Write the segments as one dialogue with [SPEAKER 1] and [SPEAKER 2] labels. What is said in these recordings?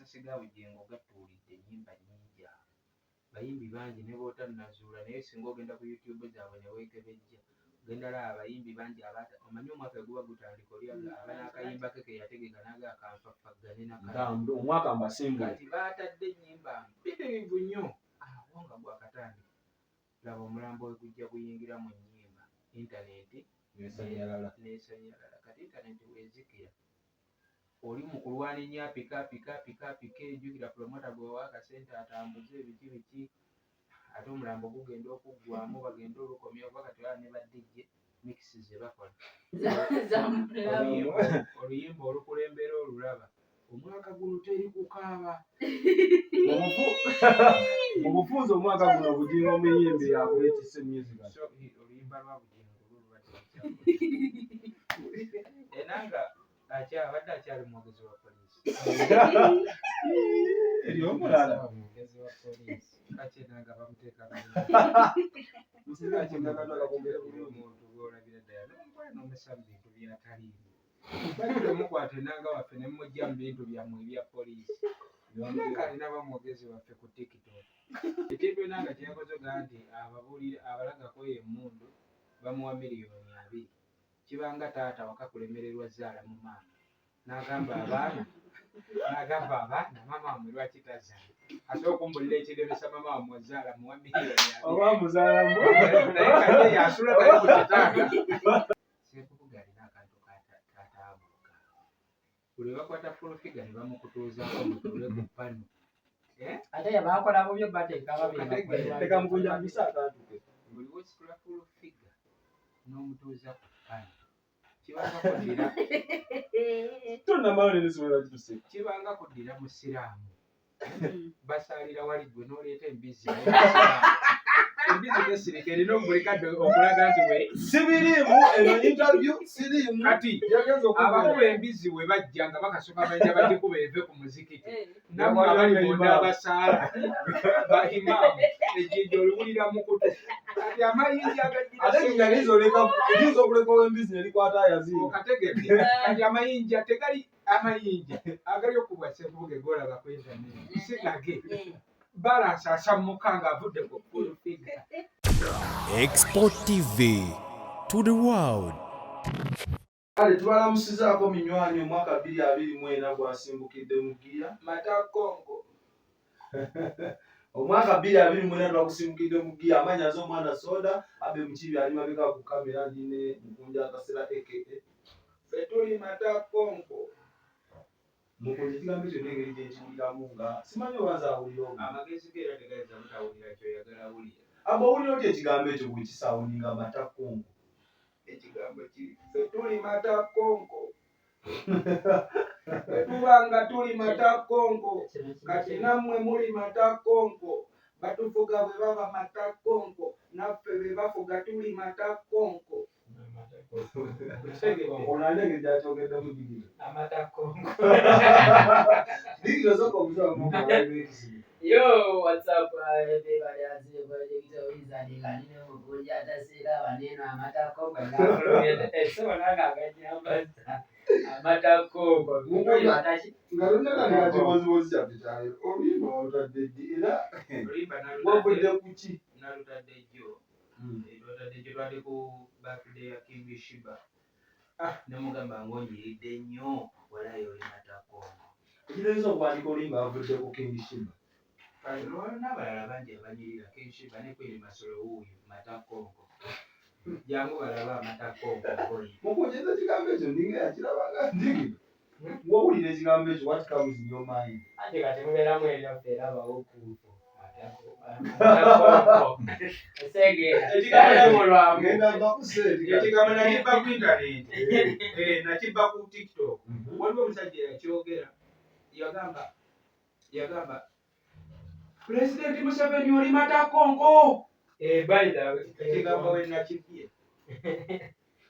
[SPEAKER 1] amasasi ga Bujingo gatuulidde ennyimba nnyingi awo. Bayimbi bangi ne b'otannazuula naye singa ogenda ku YouTube zaabwe ne weekebejja ogenda laba abayimbi bangi omanyi omwaka guba gutandika oli aba n'akayimba ke yategeka naga akanfaffagane
[SPEAKER 2] nakati omwaka mbasimbu
[SPEAKER 1] kati baatadde ennyimba mpitirivu nnyo awo nga gwakatandika. Laba omulambo we gujja guyingira mu nnyimba intaneti
[SPEAKER 2] n'esanyalala
[SPEAKER 1] kati intaneti wezikira oli mu kulwaninya pika ejjukira promota gwewa akasente atambuze biki ate omulambo gugenda okuggwamu bagenda olukomya oba kati oba ne baddijje mikisi ze bakola oluyimba olukulembera olulaba omwaka guno teri kukaaba
[SPEAKER 2] mu bufunze omwaka guno Bujingo omuyimbi yakuleetise music
[SPEAKER 1] oluyimba lwa Bujingo enanga abadde akyali mwogezi wa poliisi
[SPEAKER 2] eri omulala
[SPEAKER 1] mwogezi wa poliisi kakyenanga bamuteeka omuntu gwolabira ddala nomukole nomesa mu bintu byataliimu bajja omukwata enanga waffe ne mujja mu bintu byammwe ebya poliisi nanga alina bamwogezi waffe ku TikTok ekintu enanga kyeyakoze ga nti abalagako emmundu bamuwa $2,000,000 kibanga taata wakakulemererwa zaala mu maama n'agamba abaana maama wamwe lwaki tazaala asobola okumbulira ekiremesa maama wamwe ozaala muwa $2,000,000
[SPEAKER 2] oba muzaalamu
[SPEAKER 1] naye kati yasula naye ku kitanda sekukuga alina akantu kataabuuka buli bakwata full figure ne bamukutuuzaako mutule ku pano
[SPEAKER 3] ate yabakola bubyo bateeka
[SPEAKER 2] teka mukunja mbisa akantu ke
[SPEAKER 1] buli wesikula full figure n'omutuuza ku pano kibanga kuddira
[SPEAKER 2] tonnamala nenesobola kituseka
[SPEAKER 1] kibanga kuddira musiraamu basalira wali gwe n'oleeta embizi embizi tesirika erina omubulikadde okulaga nti we
[SPEAKER 2] sibiriimu eno interview siriimu
[SPEAKER 1] kati abakuba embizi we bajja nga bakasuka mayinja bagikuba eve ku muzikiti namwe abali munda abasaala baimaamu ejjinja oliwulira mukutu kati amayinja
[SPEAKER 2] agayinza okulekawo embizi nerikwata ayaziimu
[SPEAKER 1] okategeke kati amayinja tegali amayinja agali okubwa sekubuge golaba ku intaneti sigage balansi asammuka ng'avudde ku full figure.
[SPEAKER 4] Export TV to the world.
[SPEAKER 2] Kale tubalamusizaako minywanyi omwaka 2024 gwasimbukidde mu giya
[SPEAKER 1] Matakongo.
[SPEAKER 2] omwaka 2024 twagusimbukidde mu giya amanya zo omwana soda abe mukibi ali mabega ku kamera ndine Mukunja akasera ekeke
[SPEAKER 1] Betuli Matakongo.
[SPEAKER 2] Mukunja ekigambo ekyo n'engeri gyekiwuliramu nga simanyi obanza awulira omu
[SPEAKER 1] amagezi ge era tegayinza butawulira kyoyagala awulira
[SPEAKER 2] abawulira oti ekigambo ekyo bwe kisawuninga Matakongo
[SPEAKER 1] ekigambo kiri Betuli Matakongo betubanga tuli Matakongo kati nammwe muli Matakongo batufuga bwe baba Matakongo naffe be bafuga tuli Matakongo
[SPEAKER 2] onalenge gyakyogedde digiro
[SPEAKER 1] Amatakongo
[SPEAKER 2] digiro soko omusamu
[SPEAKER 3] Yo, what's up, everybody? As you know, it's a Nigerian Omukunja atasira abaneno Amatakongo so Amatakongo
[SPEAKER 2] nga lunalanga kibozibozi kyaffe kyayo oluyimba olutadde ddi era wavudde ku ki
[SPEAKER 1] nalutadde jjo lutadde jjo twali ku birthday ya King Shiba nemugamba ngonyiridde nnyo walayo oli Matakongo
[SPEAKER 2] ekitegeeza okuwandika oluyimba wavudde ku King Shiba
[SPEAKER 1] n'abalala bangi abanyirira King Shiba ne Queen Masolo wuuyo Matakongo jangu balaba Matakongo
[SPEAKER 2] mukunjeza ekigambo ekyo ndinga yakirabanga ndigiro wawulira ekigambo ekyo what comes in your mind
[SPEAKER 3] ate kati mubeeramu ebyaffe erabawo okuuko
[SPEAKER 1] ekigambo nakibba ku intaneti nakibba ku TikTok waliwo omusajja yakyogera yagamba Pulezidenti Museveni oli Matakongo ekigambo we nakibye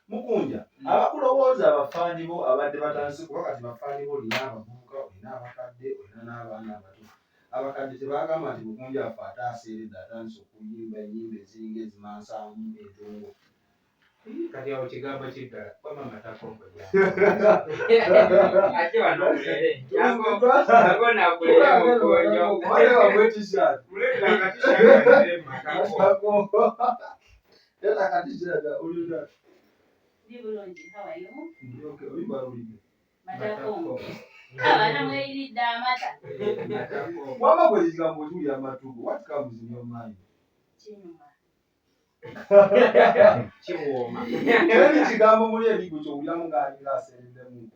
[SPEAKER 2] Mukunja abakulowooza abafaani bo abadde batandise kuba kati bafaani bo olina abavubuka olina abakadde olina n'abaana abato abakadde tebagamba nti Mukunja afe ate aseeredde atandise okuyimba ennyimba eziringa ezimansaamu entongo
[SPEAKER 1] Kati awo kigambo kiddala kwama amatakonko
[SPEAKER 3] ate wano mulere yango nakulere mukonjo
[SPEAKER 1] muleetera akatishagalire matakonko
[SPEAKER 2] Tena katishaga ulina.
[SPEAKER 5] Bulungi, how are you?
[SPEAKER 2] Okay, oyibalulide.
[SPEAKER 5] Matakonko. Abana mweyiridde amata.
[SPEAKER 2] Wama bwe kigambo tulya amatugo. What comes in your mind?
[SPEAKER 5] Kinyuma.
[SPEAKER 1] kiwooma.
[SPEAKER 2] Teri kigambo muli ebigwo kyowuliramu ng'alinga asereddemu.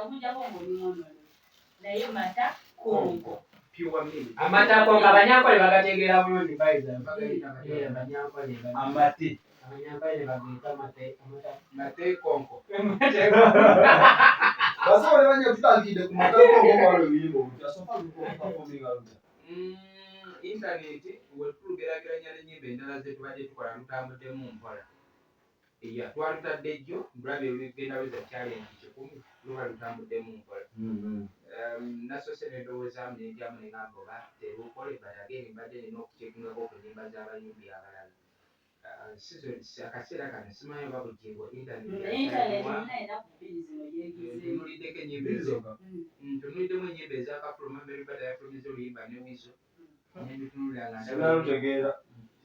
[SPEAKER 5] Okujjako ng'olimono. Naye matakonko.
[SPEAKER 3] amatakonko abanyankole bagategeera bulungi bayiza abanyankole
[SPEAKER 2] Amate.
[SPEAKER 3] abanyankole bagiyita
[SPEAKER 1] matekonko.
[SPEAKER 2] Basaba ne banya tutandikidde ku matakonko waliwo ebiyimba obutya. Sofa lukominga lutya.
[SPEAKER 1] Intaneti wetulugeraageranya n'ennyimba endala ze tubadde tukola lutambuddemu mpola. Twalutadde jjo ndabye ebigenda weza challenge 10 luba lutambuddemu mpola. Nasoose ne ndowoozaamu ne ndyamu ne ngamba oba terukole but again mbadde nina okuceekingako ku nnyimba z'abayimbi abalala. Akaseera kano simanyi oba Bujingo intanettunuliddeko ennyimba ntunuliddemu ennyimba ez'akafuluma meribada yafulumiza oluyimba ne wizo nenditunulira nga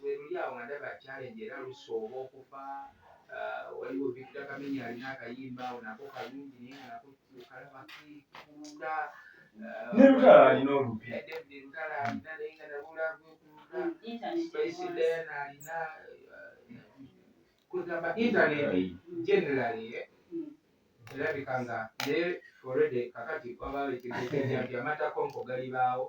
[SPEAKER 1] luli awo nga ndaba challenge era lusooba okufa. Waliwo Victor Kamenya alina akayimba awo nako kalungi naye nga nako kalaba kikuula.
[SPEAKER 2] N'olutala alina olupya.
[SPEAKER 1] David Lutala alina naye nga nabulavukuula. Space Den alina kugamba internet generally erabika nga naye already kakati wabaawo ekigero nti amatakonko galibaawo.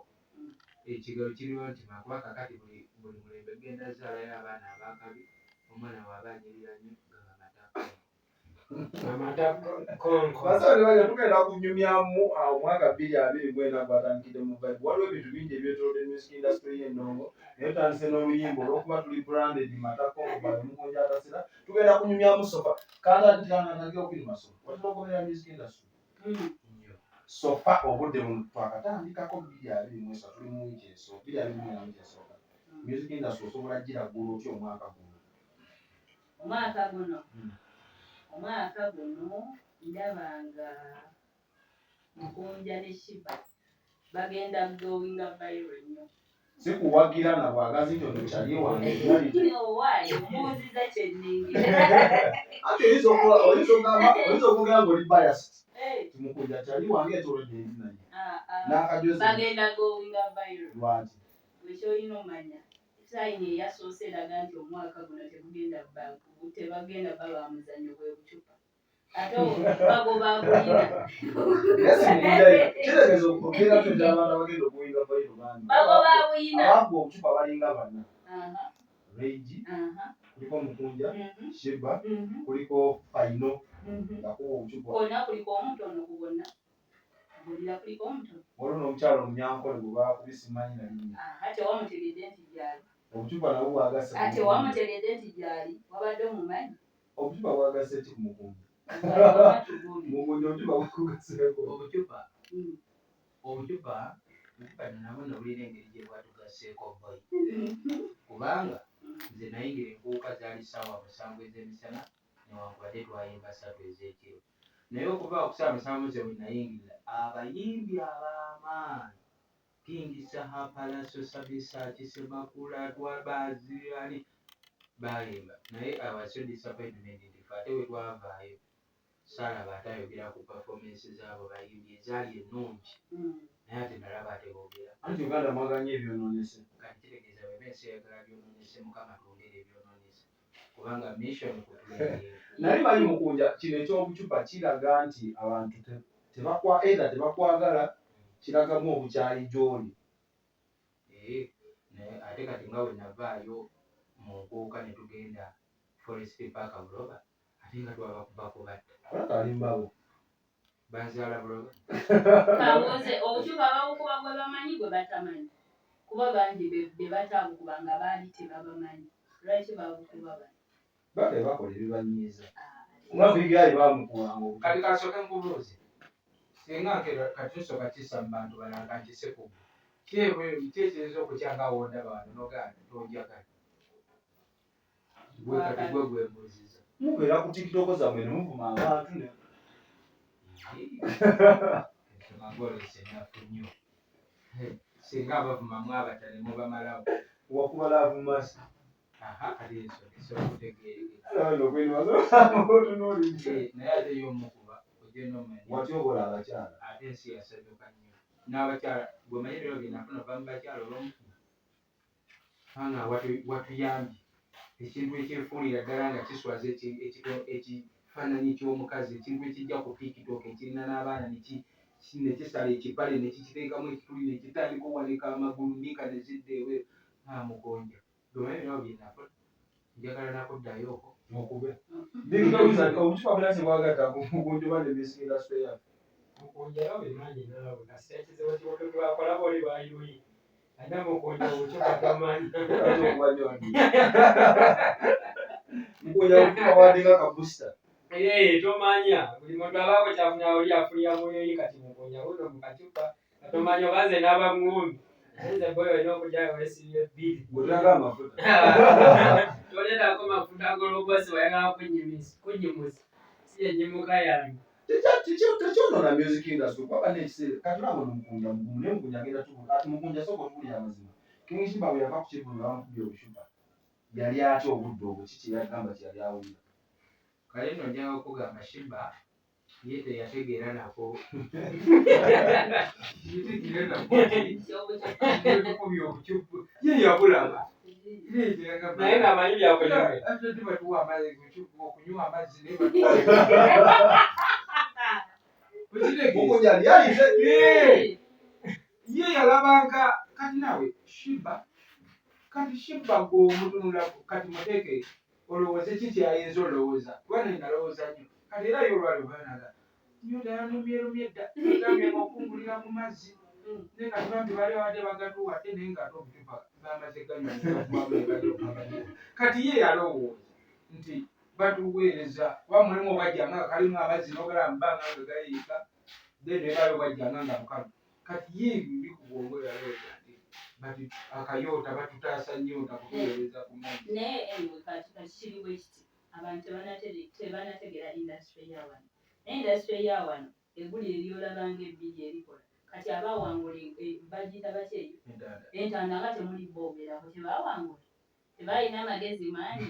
[SPEAKER 1] Ekigero kiriwo nti makuba kakati buli mulembe genda zaalayo abaana abakabi omwana waabanyirira nnyo gaba amatakonko.
[SPEAKER 2] Basaba bajja tugenda kunyumyamu omwaka 2024 gwatandikidde mu Bible. Waliwo ebintu bingi ebyetoolodde music industry y'ennongo naye tutandise n'oluyimba olw'okuba tuli branded matakonko by Omukunja atasira. Tugenda kunyumyamu sofa kanatandike okuli Masolo watera okubeera music industry sofa obudde buno twakatandikako 2023 tuli mu wiiki esooka 2024 esooka music industry osobola giragula otya omwaka guno?
[SPEAKER 5] Omwaka guno ndaba nga Mukunja ne Shiba bagenda going viral nnyo.
[SPEAKER 2] Sikuwagira na bwagazi nti ono kyali wange
[SPEAKER 5] Owaayo omubuuziza kyenningira.
[SPEAKER 2] ate oyinza okugamba ng'oli biased. Mukunja kyali wange etolodde ebinaye n'akajozi
[SPEAKER 5] Bagenda going viral.
[SPEAKER 2] lwaki
[SPEAKER 5] Wekyolina omanya sayini eyasoose eraga nti omwaka guno tebagenda baba muzannyo bwe bucupa. Ate bagoba bulina.
[SPEAKER 2] kitegeeza okubeera tweta abantu abagenda okuwinga bairo bangi
[SPEAKER 5] Bagoba bulina.
[SPEAKER 2] abagwa obucupa balinga banna. Reigi kuliko Mukunja Shiba kuliko Faino ngakuba obucupa
[SPEAKER 5] Konna kuliko omutono ku bonna. Bulira kuliko omutono.
[SPEAKER 2] waliwo n'omukyalo Munyankole gwe baakubisimanyi nalinnya
[SPEAKER 5] Ate wamutegedde nti gyali.
[SPEAKER 2] obucupa nabwo bwagase
[SPEAKER 5] Ate wamutegedde nti gyali wabadde omumanyi.
[SPEAKER 2] obucupa bwagase ki ku Mukunja? Mukunja obucupa bwakugaseeko
[SPEAKER 1] obucupa nabwo nobulina engeri gye bwatugaseeko boy kubanga nze nayingira enkuuka zaali ssaawa 7 ez'emisana newankubadde twayimba 3 ez'ekiro naye okuva okusaawa 7 ze bwe nayingirira abayimbi ab'amaanyi Kingisa Hapalaso Sabisa Kisemakula Twabazi ali bayimba naye I was so disappointed nti ate we twavaayo Salaba atayogera ku performance zaabo bayimbi ezaali ennungi naye ate nalaba ateboogera
[SPEAKER 2] anti Uganda mwaganye ebyonoonese
[SPEAKER 1] kati kitegeeza bwe bensi eyagala byonoonese Mukama twongere ebyonoonese kubanga mission kutulengera
[SPEAKER 2] nali manyi Mukunja kino ekyobucupa kiraga nti abantu tebakwagala kiragamu obukyali gy'oli.
[SPEAKER 1] Ate kati nga bwe navaayo mu nkuuka ne tugenda Forest Park Buloba ate nga twabakubako batta
[SPEAKER 2] Kalimbawo
[SPEAKER 1] banzaala Buloba
[SPEAKER 5] Kabuuze obucupa babukuba gwe bamanyi gwe batamanyi kuba bangi be bataabukuba nga baali tebabamanyi lwaki babukuba bano
[SPEAKER 2] bale bakola ebibanyiiza kuba bigaali bamukubanga
[SPEAKER 1] kati kasooke nkubuuze singa kati tusooka kisa mu bantu balanga nti sekubu kyekiyinza okukyanga wondaba wano nogaa tonjagala gwe kati gwe gwembuuziza
[SPEAKER 2] mubeera ku TikTok zammwe ne muvuma abantu ne
[SPEAKER 1] singa abavumamu abatale mubamalawo
[SPEAKER 2] wakuba laavu masi
[SPEAKER 1] naye ate yomukuba ogenomanyi
[SPEAKER 2] watyobola abakyala
[SPEAKER 1] ate ensi yasanyuka nnyo n'abakyala bwemanyi biro byenafuna va mu bakyala olwomufuna anga watuyambye ekintu ekyefuulira ddala nga kiswaza ekifaananyi ky'omukazi ekintu ekijja ku TikTok ekirina n'abaana nekisala ekipale nekikiteekamu ekituli nekitandika owanika amagulu nika nezidda ewe amugonja bwemanyi biro byenafuna njagala nakuddayooko
[SPEAKER 2] okube obucupa bula tebwagatta mugunjuba ne music industry yaffe
[SPEAKER 3] mukunjayo bimanyi naawe kasita ekizibu kibwakola boli bayiruyi ate mukunja obucupa tamanyi
[SPEAKER 2] mukunja obucupa wadinga kabusta
[SPEAKER 3] tomanya buli muntu abaako kyafunya oli afunira muyoyi kati mukunja buno mukacupa katomanya obanze n'abaŋŋumbi nze boyo olina okujjayo wesibye bbiri
[SPEAKER 2] gutanga amafuta
[SPEAKER 3] toleetako mafuta gologosi wayagala kunyimusa si yenyimuka yange
[SPEAKER 2] tekyonona music industry kwaba nekiseera katulabo nomukunja mugumu naye mukunja agenda tubula ati mukunja sooka otubulira amazima kingishimba bwe yava ku kivulu bamukubye obucupa yali atya obudde obwo kiki yagamba kyeyali awulira
[SPEAKER 1] kale nno njagala okugamba Shiba ye teyategeera nako tukubye obucupa ye yabulaba
[SPEAKER 3] naye ng'amanyi byakunywa
[SPEAKER 1] ate batuwa amazzi okunywa amazzi naye
[SPEAKER 2] mukunja ali ayize
[SPEAKER 1] ye yalabanga kati nawe Shiba gweomutunula kati muteeke olowooze kiki ayinza olowooza kuba naye nalowooza nnyo kati era yo olwali obanaga nyota yanumyerumye dda gambye okungulira ku mazzi naye nga tubambi bali awadde bagatuwadde naye ngaate obucupa bamaze ganywa kati ye yalowooza nti batuweereza oba mulimu obajjanga nga kalimu amazzi n'ogala mubanga nga gayiika then ebayo bajjanga nga mukalu kati ye buli ku bwongo yalowooza nti bati akayoota batutaasa nnyota kutuweereza ku mazzi
[SPEAKER 5] naye kati kiri bwe kiti abantu tebanategera industry yawano industry yawano eggulu eryolabanga ebbiri erikola kati abawangula bagiyita bakyeyo entanda nga temuli boogerako tebawangula tebalina amagezi mangi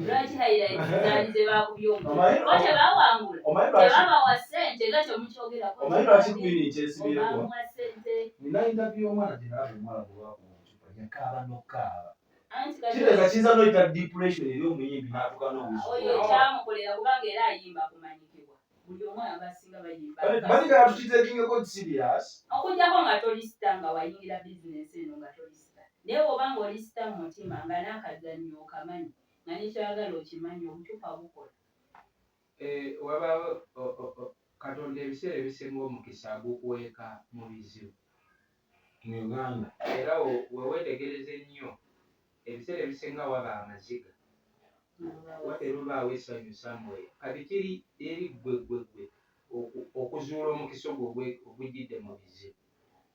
[SPEAKER 5] lwaki hayiraiti zebakubya omuko tebawangula tebabawa ssente nga temukyogerako
[SPEAKER 2] omanyi lwaki kwini nkyesibyeko
[SPEAKER 5] obamuwa ssente
[SPEAKER 2] nina interview omwana gyenalaba omwana bwewakuma obucupa yakaaba nokaaba kitegeeza kiyinza noyita depression eri omuyimbi n'atuuka
[SPEAKER 5] oyo ekyamukolera kubanga era ayimba kumanyikibwa buli omu abasinga bayimba
[SPEAKER 2] banika yatukitekingeko serious
[SPEAKER 5] okujjako nga tolisita nga wayingira bizinesi eno nga tolisita naye bw'oba nga olisita mu mutima nga n'akazannyo okamanyi nga nekyagala okimanyi obucupa bukola
[SPEAKER 1] wabaawo Katonda ebiseera ebisinga omukisa agukuweeka mu bizibu
[SPEAKER 2] mu Uganda
[SPEAKER 1] era weweetegereza ennyo ebiseera ebisinga waba amaziga waterubaawo essanyu samwe kati kiri eri gwe okuzuula omukisa ogwo ogujjidde mu bizibu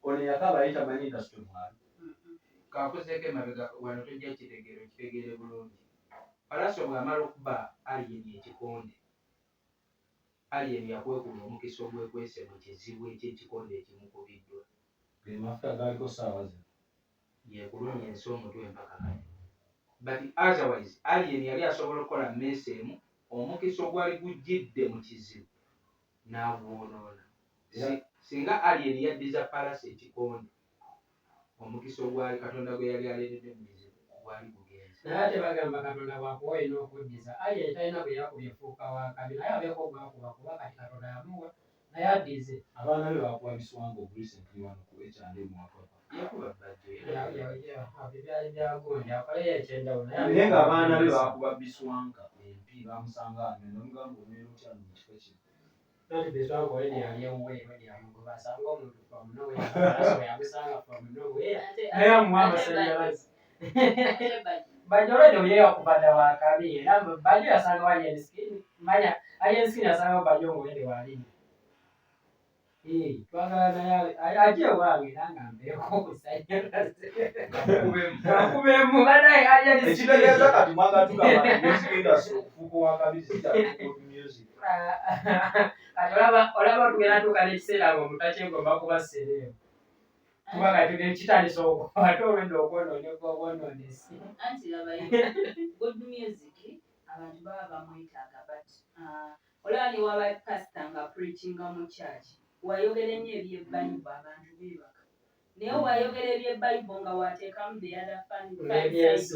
[SPEAKER 2] ono yakaaba ayitamanyi industry mwali
[SPEAKER 1] kakuzeeko emabega wano tojja kitegeere bulungi Palaso bw'amala okuba aliyeni ekikonde aliyeni yakwekula omukisa ogwekwese mu kizibu ekyekikonde ekimukubiddwa
[SPEAKER 2] gemafuta galiko saawa ze
[SPEAKER 1] yekulumya ensi omutwe empaka kati but otherwise aliyeni yali asobola okukola mmeesi emu omukisa ogwali gujjidde mu kizibu n'agwonoona singa aliyeni yaddiza Palaso ekikonde omukisa ogwali Katonda gwe yali aleetedde mu kizibu gwali gugenze
[SPEAKER 3] naye ate bagamba Katonda bwakuwa olina okuddiza aliyeni talina bwe yakubye efuuka wa kabi naye abeeko gwakuba kuba kati Katonda yamuwa naye addize
[SPEAKER 2] abaana be bakuba biswango recently wano ku ekyande mwakapa
[SPEAKER 1] yakuba bajjo
[SPEAKER 3] byali byagonja akolayo ekyenjawulo
[SPEAKER 2] naye ng'abaana be bakuba biswanka empi bamusanga nomugamba obeera otya mu kifo kye
[SPEAKER 3] nti biswango oli yali ewuweero lyamugoba asanga omuntu from nowhere yamusanga from nowhere naye amuwa amasannyalaze bajjo olwedde oyeeyakubadda wakabi era bajjo yasanga wali ensikini manya ali ensikini yasanga bajjo ng'olwedde walini twagala naye ajje ewange era nga mbeeko okusanyalaze akubemu banaye ali
[SPEAKER 2] ekitegeeza kati mwanga tugamba music industry okufuuka kyatuuka wakabiri sikyatuuka music.
[SPEAKER 3] Kati olaba tugenda tuuka n'ekiseera ng'omutakyegomba kuba sereewo. Kuba kati kitandise ate olwenda okwonooneka obwonoonesi.
[SPEAKER 5] Anti labayo good music abantu baba bamwetaaga but olaba ne waba pasita nga preachinga mu church wayogera ennyo ebyebbayibu abantu beebaka naye wayogera ebyebbayibu nga wateekamu the other side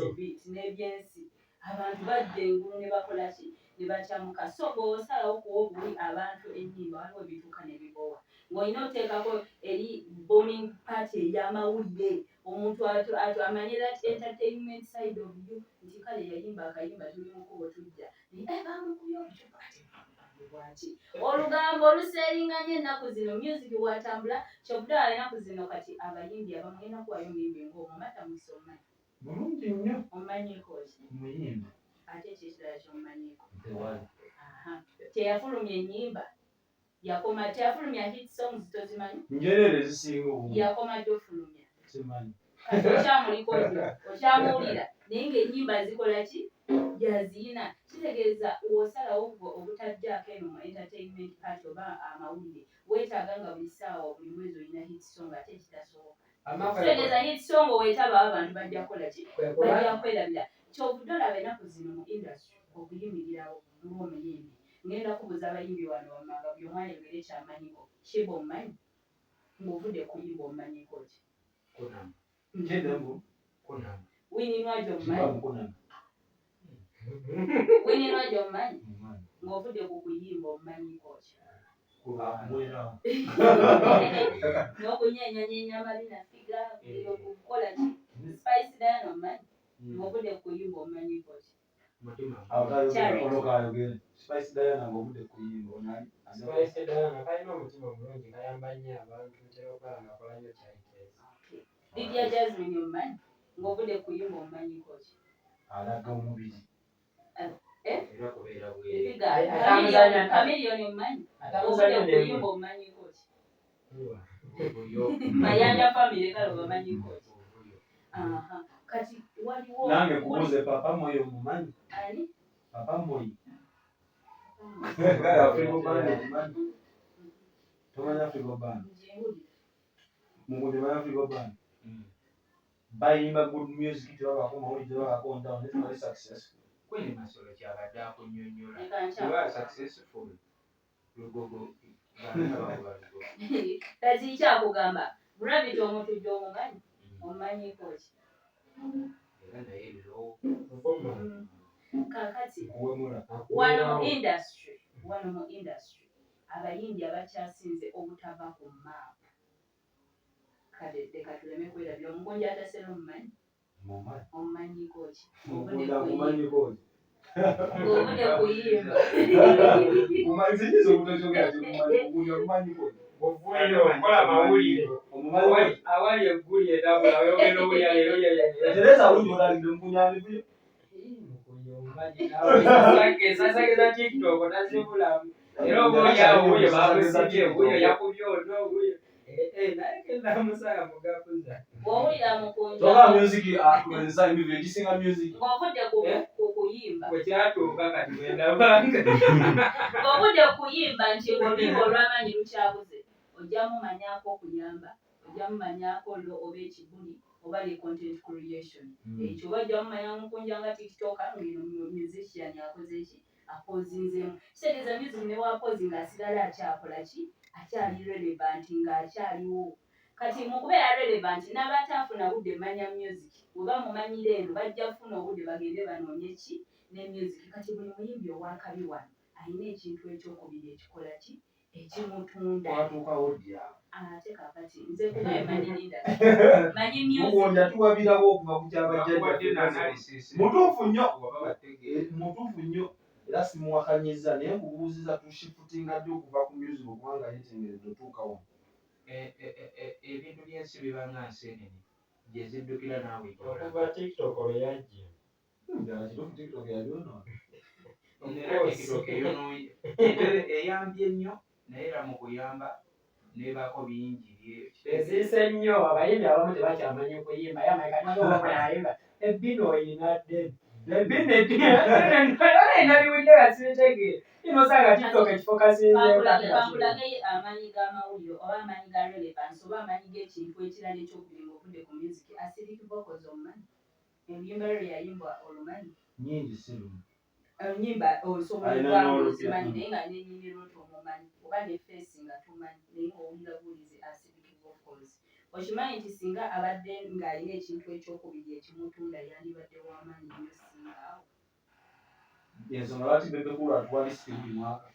[SPEAKER 5] of it n'ebyensi abantu badda engulu ne bakola ki ne bakyamuka so bw'osalawo kuwa obuli abantu ennyimba waliwo ebituuka ne biboowa ng'olina oteekako eri booming party ey'amawulire omuntu amanye that entertainment side of you nti kale yayimba akayimba tuli mu kubo tujja bamukubye obucupa bwaki olugambo oluseeringanya ennaku zino music bwatambula kyobudala ennaku zino kati abayimbi abamu genda kuwayo muyimbi ng'omumata musomanyi
[SPEAKER 2] mulungi nnyo
[SPEAKER 5] omumanyiko ki
[SPEAKER 2] muyimbi
[SPEAKER 5] ate ekyo ekirala kyomumanyiko
[SPEAKER 2] tewali
[SPEAKER 5] teyafulumya ennyimba yakoma teyafulumya hit songs tozimanyi
[SPEAKER 2] njereere ezisinga obungi
[SPEAKER 5] yakoma gyofulumya
[SPEAKER 2] simanyi
[SPEAKER 5] kati okyamulikodya okyamuwulira naye ng'ennyimba zikola ki yaziyina kitegeeza w'osalawo obutajjaako eno mu entertainment party oba amawulire weetaaga nga buli ssaawa buli mwezi olina hit song ate ekitasoboka kitegeeza hit song weetabawo abantu bajja kukola ki bajja kwerabira kyovudde olaba ennaku zino mu industry okuyimirirawo ng'omuyimbi ngenda kubuuza abayimbi wano wammanga buli omu ayogere kyamanyiko kiba omumanyi ng'ovudde kuyimba omumanyiko ki wininwajo omumanyi wininwajo omumanyi ng'ovudde ku kuyimba omumanyiko ki n'okunyenyanyenya amalina figa okukola ki spice dano omumanyi ng'ovudde ku kuyimba omumanyiko ki
[SPEAKER 2] Spice Diana ng'ovudde kuyimba onani
[SPEAKER 3] Spice Diana kalina omutima omulungi kayamba nnyo abantu ntera okulaba nga akola nnyo charity.
[SPEAKER 5] Lydia Jasmine omumanyi ng'ovudde kuyimba omumanyiko ki
[SPEAKER 2] alaga omubiri
[SPEAKER 5] Kamiliyoni omumanyi ng'ovudde kuyimba omumanyiko ki Mayanja family kale obamanyiko ki kati waliwo
[SPEAKER 2] nange kubuuze papa moyo omumanyi
[SPEAKER 5] ani
[SPEAKER 2] papa moyi kale Africa band omumanyi tomanyi Africa band mugunde manyi Africa band bayimba good music tebabako mawulire tebabako ntawo naye tebali successful
[SPEAKER 1] Kweli Masolo kyabadde akunnyonnyola teba successful lugogo
[SPEAKER 5] kati kyakugamba Gravity omuntu gy'omumanyi omumanyiko ki
[SPEAKER 1] era naye lero
[SPEAKER 5] kakati
[SPEAKER 2] kuwemula
[SPEAKER 5] wano mu industry abayimbi abakyasinze obutava ku maapu kale leka tuleme kwerabira Omukunja atasera omumanyi omumanyiko ki ng'ovudde kuyimba
[SPEAKER 2] umanyizikiza obutotogera omumanyiko
[SPEAKER 3] Ovuyo nkola mawulire awali egguli etabula oyogera owulya leero
[SPEAKER 2] tereza bulungi olalidde mukunyamivuyo
[SPEAKER 3] esasageza TikTok nazibulamu era obaolyawo wuyo bamusibye wuyo yakubye ono wuyo naye kendamusala mugakuza
[SPEAKER 5] bw'owulira Mukunja
[SPEAKER 2] toba music ensanyivu egisinga music
[SPEAKER 5] ng'ovudde ku kuyimba
[SPEAKER 3] bwekyatuuka kati bwendabanga
[SPEAKER 5] ng'ovudde kuyimba nti oluyimba olw'amaanyi lukyabuze ojjamu manyaako okuyamba ojjamu manyaako oba ekibuli oba le content creation ekyo oba ojjamu manya Mukunja nga tiktoker ng'eno musician akoze ki apozinzemu kitegeeza music ne wapozinga asigala akyakola ki akyali relevant ng'akyaliwo kati mu kubeera relevant n'abataafuna budde manya music oba mumanyire eno bajja kufuna obudde bagende banoonye ki ne music kati buli muyimbi owakabi wano alina ekintu ekyokubiri ekikola ki ekimutunda
[SPEAKER 2] watuukawo dya
[SPEAKER 5] ate kakati nze kuba emanyi linda manyi music
[SPEAKER 2] mugonja tuwabirawo okuva ku kyabajjajja mutuufu nnyo era simuwakanyiza naye nkubuuziza tushifutinga ddi okuva ku music okubanga yetengeredde otuukawo
[SPEAKER 1] ebintu by'ensi biba nga nseenene gye ziddukira naawe
[SPEAKER 3] okuva TikTok lwe yajja
[SPEAKER 2] ddala kituufu TikTok yalyonoona
[SPEAKER 1] era TikTok eyonooye eyambye nnyo naye era mu kuyamba nebaako bingi
[SPEAKER 3] eziise nnyo abayimbi abamu tebakyamanyi kuyimba yamayikaniayimba ebbino oyina ddene
[SPEAKER 5] Kampulage amanyi g'amawulire oba amanyi ga relevance oba amanyi g'ekintu ekirala ekyokubiri ng'ovudde ku music acidic vocals omumanyi oluyimba lwe yayimbwa olumanyi
[SPEAKER 2] nyingi si lumu
[SPEAKER 5] oluyimba osobolebwanga ozimanyi naye nga n'ennyini lwoti omumanyi oba ne feesi nga tomanyi naye owulira buwulizi acidic vocals okimanyi nti singa abadde ng'alina ekintu ekyokubiri ekimutunda yandibadde w'amaanyi nnyo singaawo
[SPEAKER 2] ensonga lwaki bebekulu atuwa lisiti buli mwaka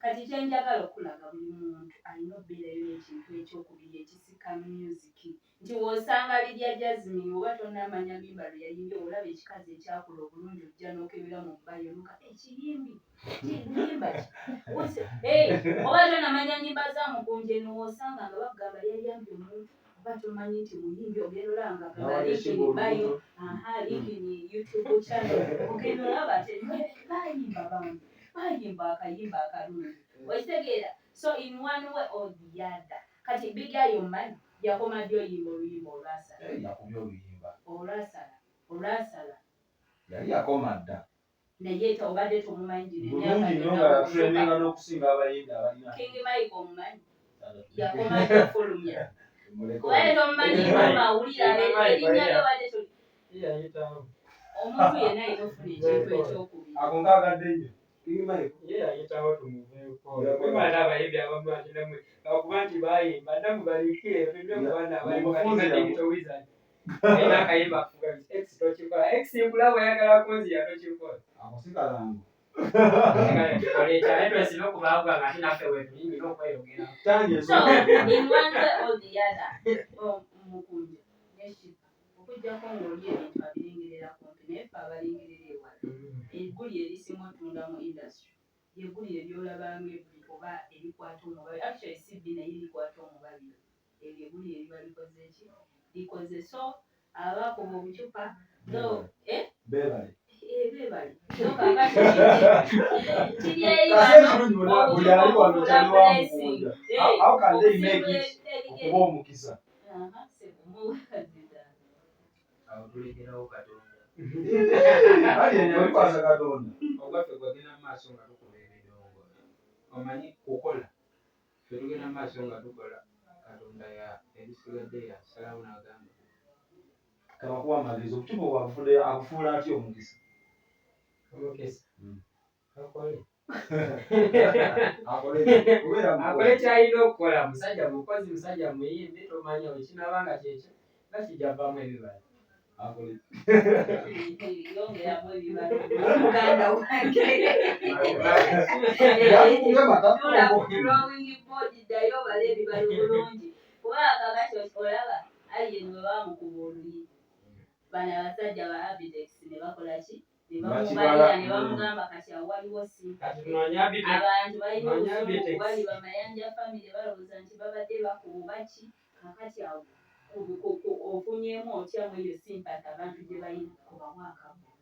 [SPEAKER 5] kati kyenjagala okulaga buli muntu alina okubeerayo n'ekintu ekyokubiri ekisika musiki nti w'osanga lirya Jasmine oba tonnamanya luyimba lwe yayimbye olaba ekikazi ekyakula obulungi ojja n'okebera mu bbayo nuka ekiyimbi kiyimba oba tonnamanya nnyimba za Mukunja eno w'osanga nga bagamba yayambye omuntu oba tomanyi nti muyimbi ogenda olaba nga linkini bbayo linkini YouTube channel ogenda olaba bayimba bantu bayimba akayimba akalungi okitegeera so in one way or the other kati bigyayo mmanyi yakoma ddi oyimba oluyimba olwasala
[SPEAKER 2] yakubye oluyimba
[SPEAKER 5] olwasala
[SPEAKER 2] yali yakoma dda
[SPEAKER 5] naye obadde tomumanyi
[SPEAKER 2] bulungi nnyo nga yatulemenga n'okusinga abayimbi abalina
[SPEAKER 5] King Mike omumanyi yakoma ddi ofulumya obaye tomumanyi mawulira erinnya lyo badde omuntu yenna ayina ofuna ekintu ekyokubiri
[SPEAKER 2] ako nkaagadde nnyo
[SPEAKER 3] yayitawo tumuveeko kumala abayimbi abamu atinamu okuba nti bayimba namu balikire tujja kubana abayimba ayina akayimba kuga x tokikola x nkulaba oyagala kunzira tokikola
[SPEAKER 2] ako si kalango
[SPEAKER 3] olekyaletwesi n'okubagwa nga tinaffe wetuyingira okweyogera
[SPEAKER 5] so in one way or the other Omukunja neshipa okujjako ng'oli ebintu abirengerera kumpi naye ffe abalengerera ewala egguli erisinga otunda mu industry yegguli eryolabanga ebbuli oba erikwata omubabiro actually sibbi naye erikwata omubabiro eryo egguli eriba likoze eki likoze so abakuba obucupa
[SPEAKER 2] beebale
[SPEAKER 5] kiri eri bano
[SPEAKER 2] buli ali wano kyali wa Mukunja how can they make it okuba omukisa
[SPEAKER 1] tulekerawo Katonda
[SPEAKER 2] ali enyabikwasa Katonda
[SPEAKER 1] ogwaffe gwagenda mu maaso nga tukuba emidongo omanyi kukola ffe tugenda mu maaso nga tukola Katonda ebisigadde yasalawo n'agamba
[SPEAKER 2] kabakuwa amagezi obucupa bwafudde akufuula atya omukisa
[SPEAKER 3] akole kyalina okukola musajja mukozi musajja muyimbi tomanya wekinaba nga kyekyo nga kijavamu ebibala
[SPEAKER 5] yongeramu ebibala muganda wange tula ku drawing board ddayo obala ebibala obulungi kubanga kakati olaba aliyeni we bamukuba oluyi bano abasajja ba Abidex ne bakola ki ne bamubalira ne bamugamba kati awo waliwo abantu balina obusungu bali bamayanja family balowooza nti babadde bakuba ki kakati awo ofunyeemu otya mu eyo sympathy abantu gye balina kubamu akabulo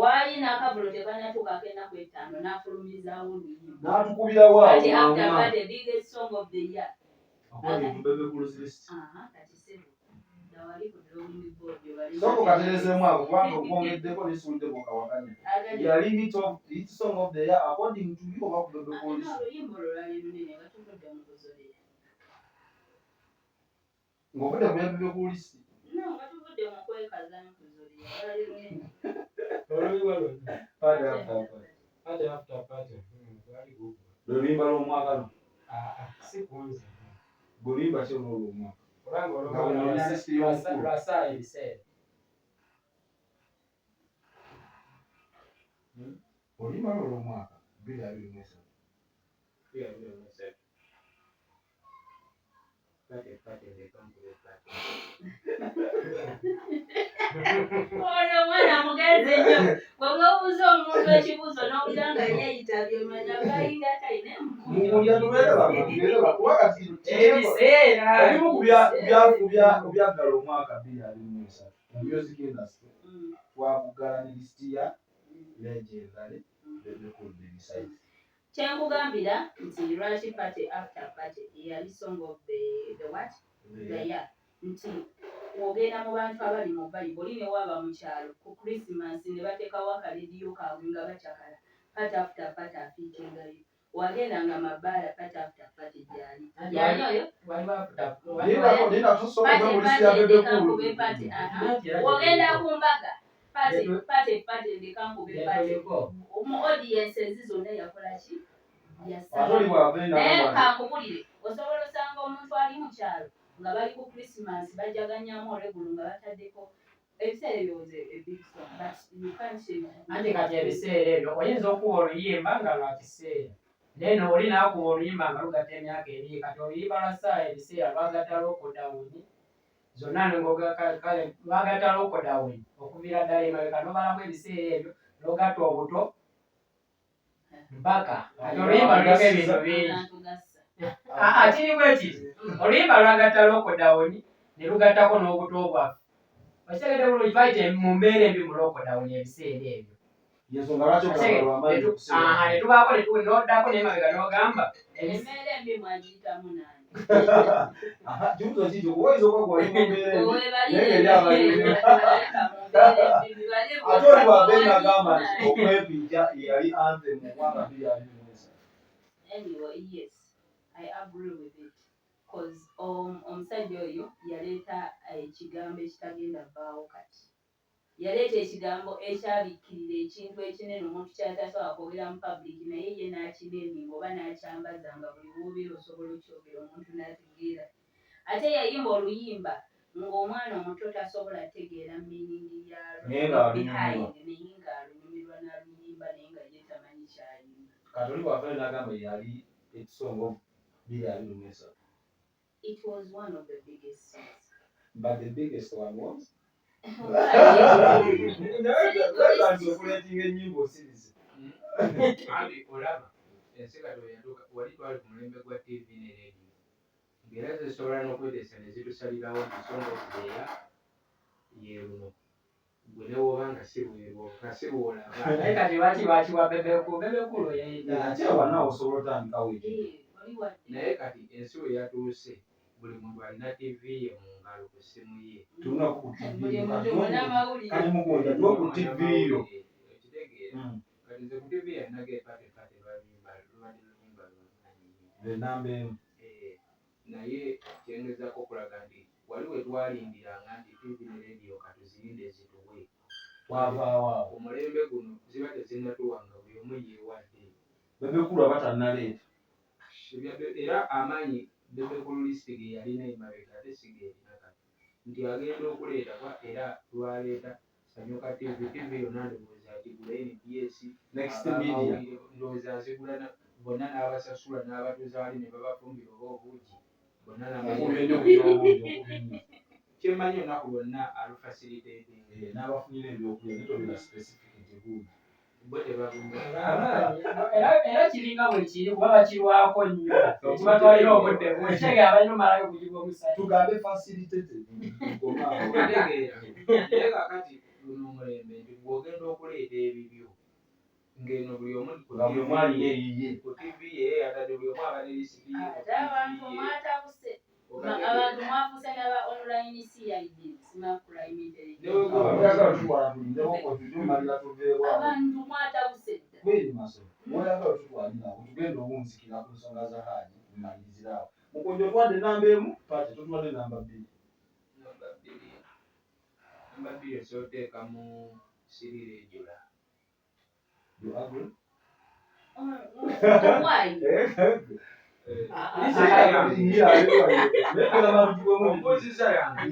[SPEAKER 5] waali n'akabulo tekanatuukako ennaku etaano n'afulumizaawo oluyimba
[SPEAKER 2] n'atukubirawo
[SPEAKER 5] kati after that the biggest song of the year kati sebo dawali ku drawing board
[SPEAKER 2] soko katereezemu ako kubanga okwongeddeko n'isuuliddeko kawakanya yali hit song of the year according to you oba ku bebe police
[SPEAKER 5] oluyimba olwo lwali lunene nga tuvudde mu kuzolera
[SPEAKER 2] ng'ovudde ku bebe police
[SPEAKER 5] nga tuvudde mu kwekaza n'okuzolera lwali lunene
[SPEAKER 2] lwe luyimba lw'omwaka no
[SPEAKER 3] si kunze
[SPEAKER 2] gwe luyimba ki olw'omwaka
[SPEAKER 3] lwasaa ebiseera
[SPEAKER 2] oluyimba lwo olw'omwaka 2023
[SPEAKER 5] ono omwana mugezi nnyo bw'oba obuuza omuntu ekibuuzo n'owulira nga yeeyitabye omanya balinga talina
[SPEAKER 2] Mukunja tubeereba kuba kati
[SPEAKER 3] ebiseera
[SPEAKER 2] ebimu ku byaggala omwaka 2023 mu music industry twakuggala ne lisiti ya legendary bebekudde besides
[SPEAKER 5] kyenkugambira nti lwaki party after party yali song of the what the year nti ogenda mu bantu abali mu Bayibuli ne waba mu kyalo ku Christmas ne bateekawo akalediyo kaabwe nga bakyakala pata afiitingayo wagenda nga mabaala pata gyali oyo wogenda ku mbaga pate ndekankube pate mu audience zonna yakola ki naye kankubulire osobola osanga omuntu ali mu kyalo nga bali ku Christmas bajaganyamu olegulu nga bataddeko ebiseera ebyoze ebig song but you can't change
[SPEAKER 3] anti kati ebiseera ebyo oyinza okuba oluyimba nga lwa kiseera naye oli naakuba oluyimba nga lugatta emyaka ebiri kati oluyimba lwa ssaawa ebiseera lwagatta lokodawuni zonna kale lwagatta lokodawuni okuviira ddala emabega nobalamu ebiseera ebyo nogatta obuto mpaka kati oluyimba luliko ebintu bingi kirimu ekiti oluyimba lwagatta lokodawuni ne lugattako n'obuto bwaffe okitegedde bulungi twayite mu mbeera embi mu lokodawuni ebiseera ebyo netubaako noddako nemabega nogamba
[SPEAKER 5] embeera embi mwagiyitamu nange Anyway, yes, I agree with it. Because omusajja oyo yaleeta ekigambo ekitagenda vaawo kati. Yaleeta ekigambo ekyabikkirira ekintu ekinene omuntu kyatasobola kwogera mu public naye ye n'akineeminga oba n'akyambaza nga buli w'obeera osobola okyogera omuntu n'ategeera. Ate yayimba oluyimba ng'omwana omuto tasobola tegeera meaning yalwo behind naye ng'alunyumirwa n'aluyimba naye nga ye tamanyi kyayimba.
[SPEAKER 2] Katoli bw'afaayo n'agamba yali ekisongo 2023.
[SPEAKER 5] It was one of the biggest songs.
[SPEAKER 2] But the biggest one was?
[SPEAKER 1] Olaba ensi kati oyatuuka wali twali ku mulembe gwa TV ne radio ng'era zisobola n'okweteesa ne zitusalirawo ensonga okubeera ye luno gwe ne woba nga si bwolaba
[SPEAKER 3] naye kati lwaki lwakiwa bebekulo
[SPEAKER 2] yeekyewanaawo osobola otandikawo ekyo
[SPEAKER 1] naye kati ensi we yatuuse buli muntu alina TV ye mu ngalo ku ssimu ye
[SPEAKER 2] tunaku ku TV kali mugonja tuwa ku TV yo
[SPEAKER 1] ekitegeera kati nze ku TV yalinaga epate lwaluyimba
[SPEAKER 2] enamba emu
[SPEAKER 1] naye kyengezaako okulaga nti wali we twalindiranga nti TV ne radio katuzirinde zituwe
[SPEAKER 2] twavaawo
[SPEAKER 1] omulembe guno ziba tezinnatuwanga buli omu yeewadde
[SPEAKER 2] bebekulu abatannaleeta
[SPEAKER 1] era amaanyi bebekulu lisiti ge yalina emabega ate sigeerina kati nti agenda okuleetako era lwaleeta sanyuka TV yonna ndowooza agigula NBS
[SPEAKER 2] next media
[SPEAKER 1] ndowooza azigula bonna n'abasasula n'abatuuza wali ne babafumbira oba obuugi bonna kyemmanyi olunaku lwonna alufacilitating
[SPEAKER 2] n'abafunira ebyokulya netobera specific tebuugi
[SPEAKER 1] bo tebabumba
[SPEAKER 3] era kiringa bwe kiri kuba bakirwako nnyo kibatwalira obudde bwekitegera balina omalayo okugibwa omusajja
[SPEAKER 2] tugambe facilitated
[SPEAKER 1] otegeera naye kakati luno omulembe nti bw'ogenda okuleeta ebibyo ng'eno buli omu
[SPEAKER 2] mwalina eyiye
[SPEAKER 1] ku TV ye atadde buli omu aba ne lisiti ye
[SPEAKER 5] abantu mwatabuse abantu mwafuse n'aba online CID smartcrime intelligence abantu mwatabuse
[SPEAKER 2] kweri Masolo oyagala otutwalirawo tugenda obunzikira ku nsonga za haaji mumaliriziraawo mukonjo twadde namba emu pate totwadde namba bbiri
[SPEAKER 1] namba bbiri esoteeka mu sirira ejula
[SPEAKER 5] why
[SPEAKER 1] ombuuziza yange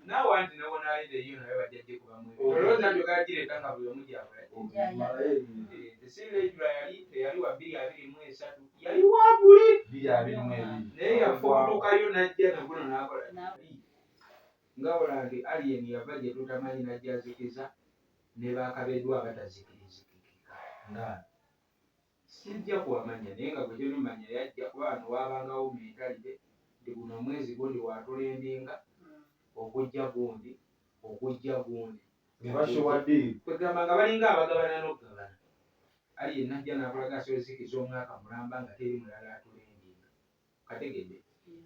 [SPEAKER 1] naawe anti nabonaalide eyo naye bajjajje kubamu olowooza nti ogagireka nga buli omu gyakula esirira ejula teyali wa 223 yali wabuli naye yafubutukayo najja naguno nakola nga wola nti alien yava gye tutamanyi najja azikiza ne bakabeddwa abatazikirizikika sijja kuwamanya naye nga gwe gyonumanya yajja kuba wano waabangawo mentalite nti guno omwezi gundi watulendinga okujja gundi kwegamba nga balinga abagabana n'okugabana ali yenajja nakulaga asozikiza omwaka mulamba nga teri mulala atulendinga kategedde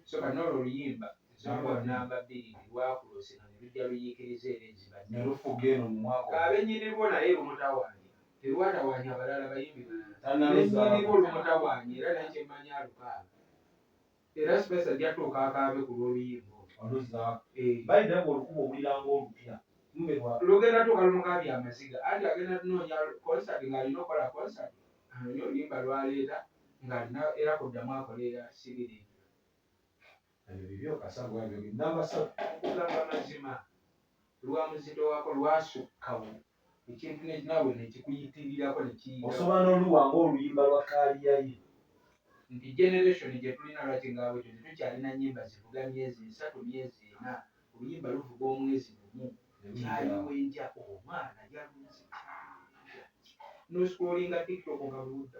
[SPEAKER 1] so kano olwo oluyimba Zambwa namba 2 lwakulosinga ne lujja luyiikiriza era ezibadde.
[SPEAKER 2] Ne lufuga eno mu mwaka.
[SPEAKER 1] Abennyinirwo naye lumutawaanya. Terwatawaanya balala bayimbi balala.
[SPEAKER 2] Bennyinirwo
[SPEAKER 1] lumutawaanya era naye kyemmanyi alukaaga. Era sipesa ajja tuuka akaabe ku lw'oluyimba.
[SPEAKER 2] Oluzza. Bayita olukuba owuliranga olupya.
[SPEAKER 1] Lugenda tuuka lumukaabya amaziga. Anti agenda tunoonya konsati ng'alina okukola konsati. Anoonya oluyimba lwaleeta ng'alina era kuddamu akoleera sibiri.
[SPEAKER 2] Ebyo Kasagwa byogera namba 3.
[SPEAKER 1] Okugamba mazima lwa muzito wako lwasukkawo ekintu naawe nekikuyitirirako nekiyiira.
[SPEAKER 2] Osobola n'oluwanga oluyimba lwa kaaliya ye.
[SPEAKER 1] Nti generation gye tulina lwaki ngaabwe tyo tetukyalina nnyimba zivuga myezi 3 myezi 4. Oluyimba luvuga omwezi gumu. Kyayiwenja omwana yaluzi. N'oscrollinga TikTok nga buludda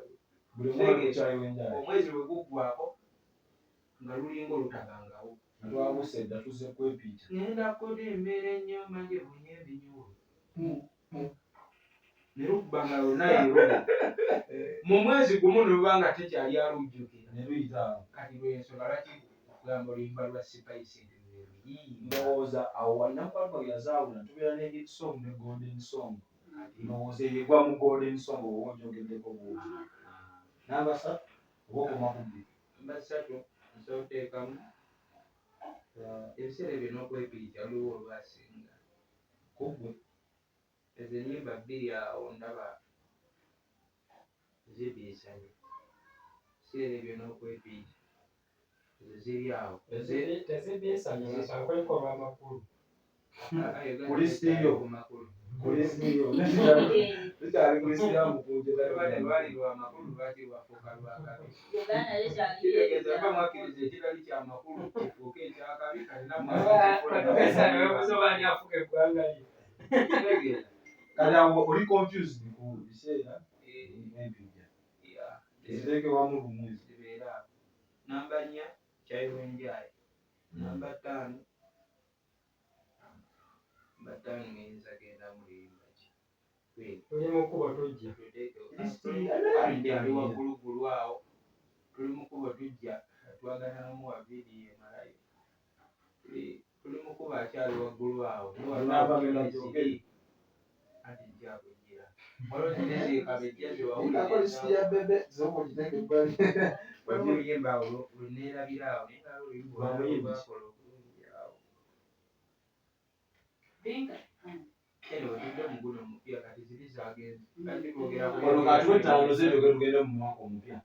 [SPEAKER 2] buli mwana kyayiwenja.
[SPEAKER 1] Omwezi bwe guggwako nga lulinga olutabangawo.
[SPEAKER 2] Twabuse dda tuzze kwepiita.
[SPEAKER 1] Ngenda kukola embeera ennyo manje bunye ebinyulo. Ne lukuba nga lwonna yeerobo. Mu mwezi gumu ne luba nga tekyali alujjukira.
[SPEAKER 2] Ne luyita.
[SPEAKER 1] Kati lw'ensonga lwaki okugamba oluyimba lwa Spice nti lwe luyimba.
[SPEAKER 2] Ndowooza awo wannakwalwa yazaawula tubeera ne hit song ne golden song. Ndowooza egwa mu golden song oba onjogeddeko bwoti. Namba 3 oba okoma ku 2.
[SPEAKER 1] Namba 3 nsobola oteekamu ebiseera ebyo n'okwepiita waliwo olwasinga.
[SPEAKER 2] Kugwe.
[SPEAKER 1] Ezo ennyimba 2 awo ndaba zibiisanye. Ebiseera ebyo n'okwepiita ezo ziri awo.
[SPEAKER 3] Tezibiisanye nasakweliko olw'amakulu.
[SPEAKER 2] Kuli sitiyo. Kuli sitiyo. Tukyali ku isiramu kunje
[SPEAKER 1] lwali lw'amakulu lwaki lwafuuka lwakabi. Kitegeeza mba mwakkiriza ekirali ky'amakulu kifuuke ekyakabi kalina
[SPEAKER 3] mwasobaani afuka eggwanga lye.
[SPEAKER 1] Kitegeeza.
[SPEAKER 2] Kati awo oli confused ku biseera ebijja. Ziteeke wamu lumwe.
[SPEAKER 1] Zibeera. Namba 4 kyayiwenjaye. Namba 5 ng'eyinza genda mu luyimba ki.
[SPEAKER 3] Tuli mu kkubo tujja.
[SPEAKER 1] Ali wagguluggulu awo. Tuli mu kkubo tujja. Twagala n'omuwa vidiyo emalayo. Tuli mu kkubo akyali waggulu awo. Anti nja kujjira. Waliwo zineziika bejja ze waliwo oluyimba awo luneerabira awo naye nga oluyimba olwakola obulungi awo. Anyway, tudde mu guno omupya kati ziri zaagenze. Kati twogera ku
[SPEAKER 2] Ono kati w'ettaano z'enjoge tugenda mu mwaka omupya.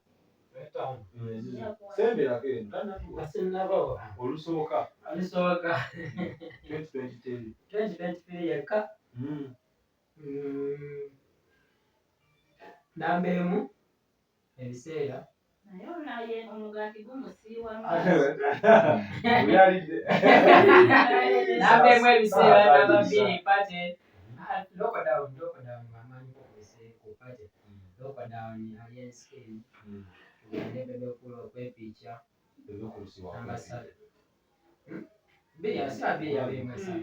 [SPEAKER 2] Semberako eno tannatuuka.
[SPEAKER 3] Sinnabawo.
[SPEAKER 2] Olusooka.
[SPEAKER 3] Olusooka.
[SPEAKER 2] 2023.
[SPEAKER 3] 2023 yekka. Namba 1 ebiseera.
[SPEAKER 5] Naye onaye omugaati gumusiiwamu.
[SPEAKER 2] Oyalidde.
[SPEAKER 3] Namba 1 ebiseera, namba 2 empate. Lockdown amaanyi ku pate. Lockdown alien skin. Tugende bebe kula okwepiikya. Namba 3. Biri abemasa.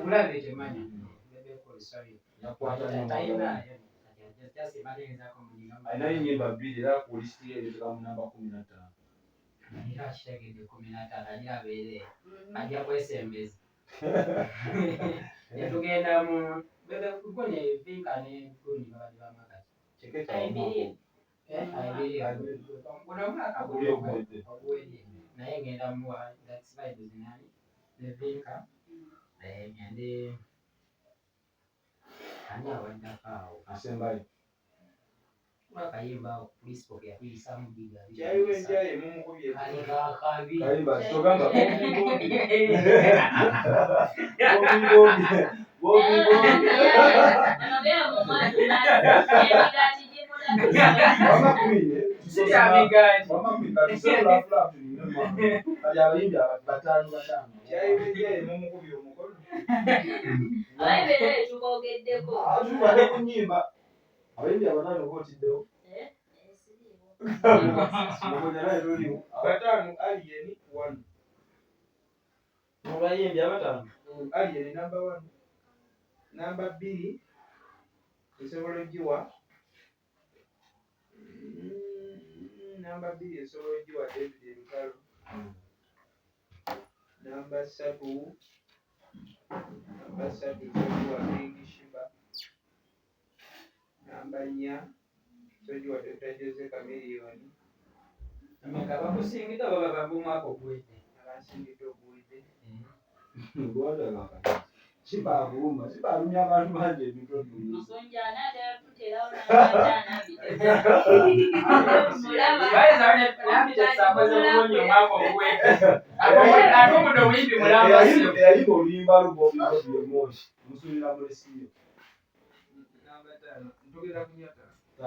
[SPEAKER 3] Mulabe temanyi. Bebe kula sorry.
[SPEAKER 2] Yakwata
[SPEAKER 3] Tayina.
[SPEAKER 2] Alina ennyimba 2 era ku lisiti ye ereeteka mu namba 15.
[SPEAKER 3] Era akitegedde 15 ali abeere ajja kwesembeza. Tugenda mu bebe kugone binkane guni babali bamakati.
[SPEAKER 2] Cheketa
[SPEAKER 5] Ayibiri.
[SPEAKER 3] Guno mwaka guwedde. Naye ngenda mu that's vibes nani ne binka. Ngende ani awaddako
[SPEAKER 2] asembayo.
[SPEAKER 3] Wakayimba kulispo ya kuyisamu giga.
[SPEAKER 1] Kyayiwenjaye mumukubye.
[SPEAKER 3] Kabi.
[SPEAKER 2] Kayimba togamba Bobi. Mama kwine.
[SPEAKER 3] Sisi amigani.
[SPEAKER 2] Mama kwine katusula flafu ni mama. Kali abayimbi batano.
[SPEAKER 1] Kyayiwenjaye mumukubye omukono.
[SPEAKER 5] Ayibere tukogeddeko.
[SPEAKER 2] Atubadde ku nnyimba. Abayimbi abatano bootiddewo.
[SPEAKER 1] Batano alien 1.
[SPEAKER 3] Mubayimbi abatano.
[SPEAKER 1] Alien number 1. Number 2 esobola ogiwa. Number 2 esobola ogiwa David Lukalo. namba 3 Soji wa King Shiba, namba 4 Soji wa Dr. Jose Chameleone.
[SPEAKER 3] Ameka bakusingita baba babumako gwete.
[SPEAKER 1] Abasingita obuwedde.
[SPEAKER 2] Rwanda ngakati. Shiba abuma, Shiba alumya abantu bangi ebintu ebyo.
[SPEAKER 5] Musonja anatera kuterawo n'abatana mulaba.
[SPEAKER 3] Baiza wane nami tsakoze bulungi omwaka ogwete. Ate omudo muyimbi mulamba sio.
[SPEAKER 2] Yaliko oluyimba lubobi emoshi. Musulira mu lesiyo.
[SPEAKER 1] Namba 5 ntogera ku myaka 5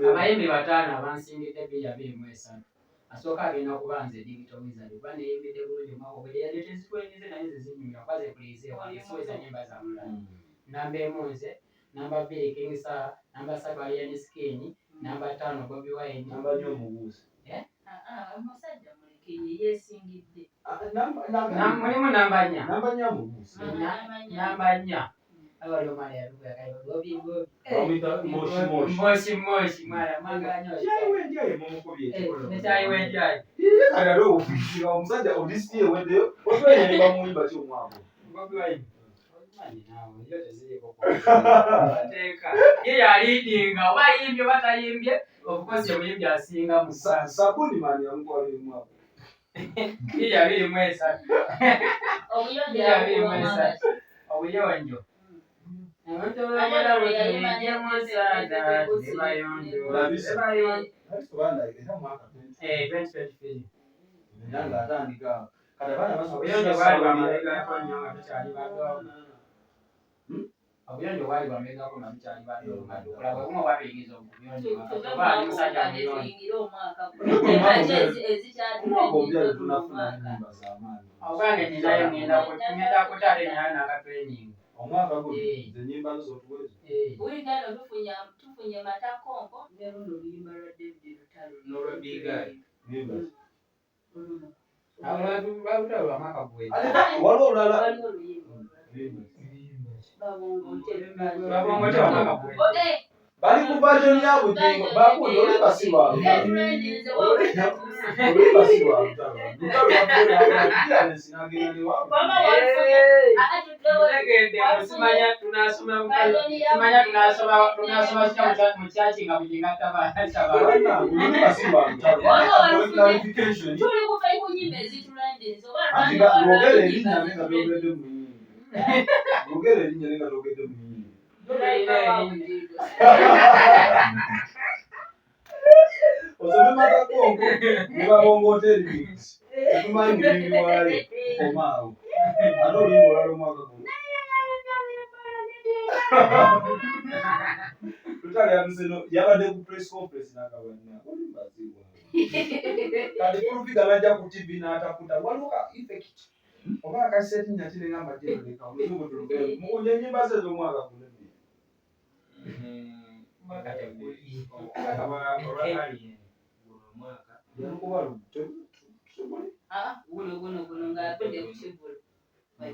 [SPEAKER 3] abayimbi bataano abansingidde ebbeeyi 23. Asooka agenda okubanza Digital Wizard kuba neeyimbidde bulungi omwaka ogwedde yali tezitwenyize naye zizinyumira kuba zepulize wange siweza nyimba za mulala. Namba 1 nze, namba 2 King Sir, namba 3 Alien Skin, namba 5 Bobby Wine,
[SPEAKER 2] namba 4 Mubuusi.
[SPEAKER 5] Omusajja muleke ye yeesingidde.
[SPEAKER 3] Mulimu namba 4.
[SPEAKER 2] Namba 4 Mubuusi.
[SPEAKER 3] Namba 4 abali omwana yalugayo Bobby Moshi mwana mwanganyo.
[SPEAKER 2] Njaye mumukubye ekikolo.
[SPEAKER 3] Nekyayiwe njayi.
[SPEAKER 2] Kale alo ofisiga omusajja odisiye weddeyo otwenye bamuyimba kyomwabo.
[SPEAKER 3] Bobby Wine. Mani nawe ndio teziriko kwa. Ateka. Ye yalidinga oba yimbye batayimbye obukozi omuyimbi asinga mu
[SPEAKER 2] Sabuni mani yamukwala emwabo.
[SPEAKER 3] Ye yali mwesa.
[SPEAKER 5] Obuyonjo yabuwa
[SPEAKER 3] Obuyonjo.
[SPEAKER 2] Nanga atandika kati abaana
[SPEAKER 3] obuyonjo bwali bwamegako nga bukyali badoola bwebumu bwabiyigiza obuyonjo obwange ninayo ngenda kutaate nayo nakatraining
[SPEAKER 2] omwaka guno enyimba zo tuwezi
[SPEAKER 5] Uganda tufunye matakonko ne luno oluyimba lwa David Lutalo
[SPEAKER 1] n'olwa Bigay.
[SPEAKER 3] Lutalo lwa mwaka gwezi
[SPEAKER 2] waliwo olulala
[SPEAKER 3] babongote wa mwaka gwezi
[SPEAKER 2] bali ku version ya Bujingo bakuyo oli basiba oli basiba Lutalo ya sinagenda ne wabu simanya tunasoma muchachi nga Bujinga tabana oli basiba clarification
[SPEAKER 5] tuli kufa ikunyimba ezitulandiriza oba
[SPEAKER 2] lwogere erinnya nenga lwogedde mu lwogere erinnya nenga lwogedde mu osome matakonko ne babongoota erimix tumanyi mulimbi waayo omaawo ate oluyimba olwala omwaka guno Lutalo yamuseno yabadde ku press conference n'akabanna olimbazibwa kati kulupiga najja ku TV n'atakuta waliwo ka effect oba akaseti nyakirenga amajjero leka oluyimba tulugero mukunja ennyimba ze ez'omwaka guno
[SPEAKER 5] guno ng'atudde ku kivulu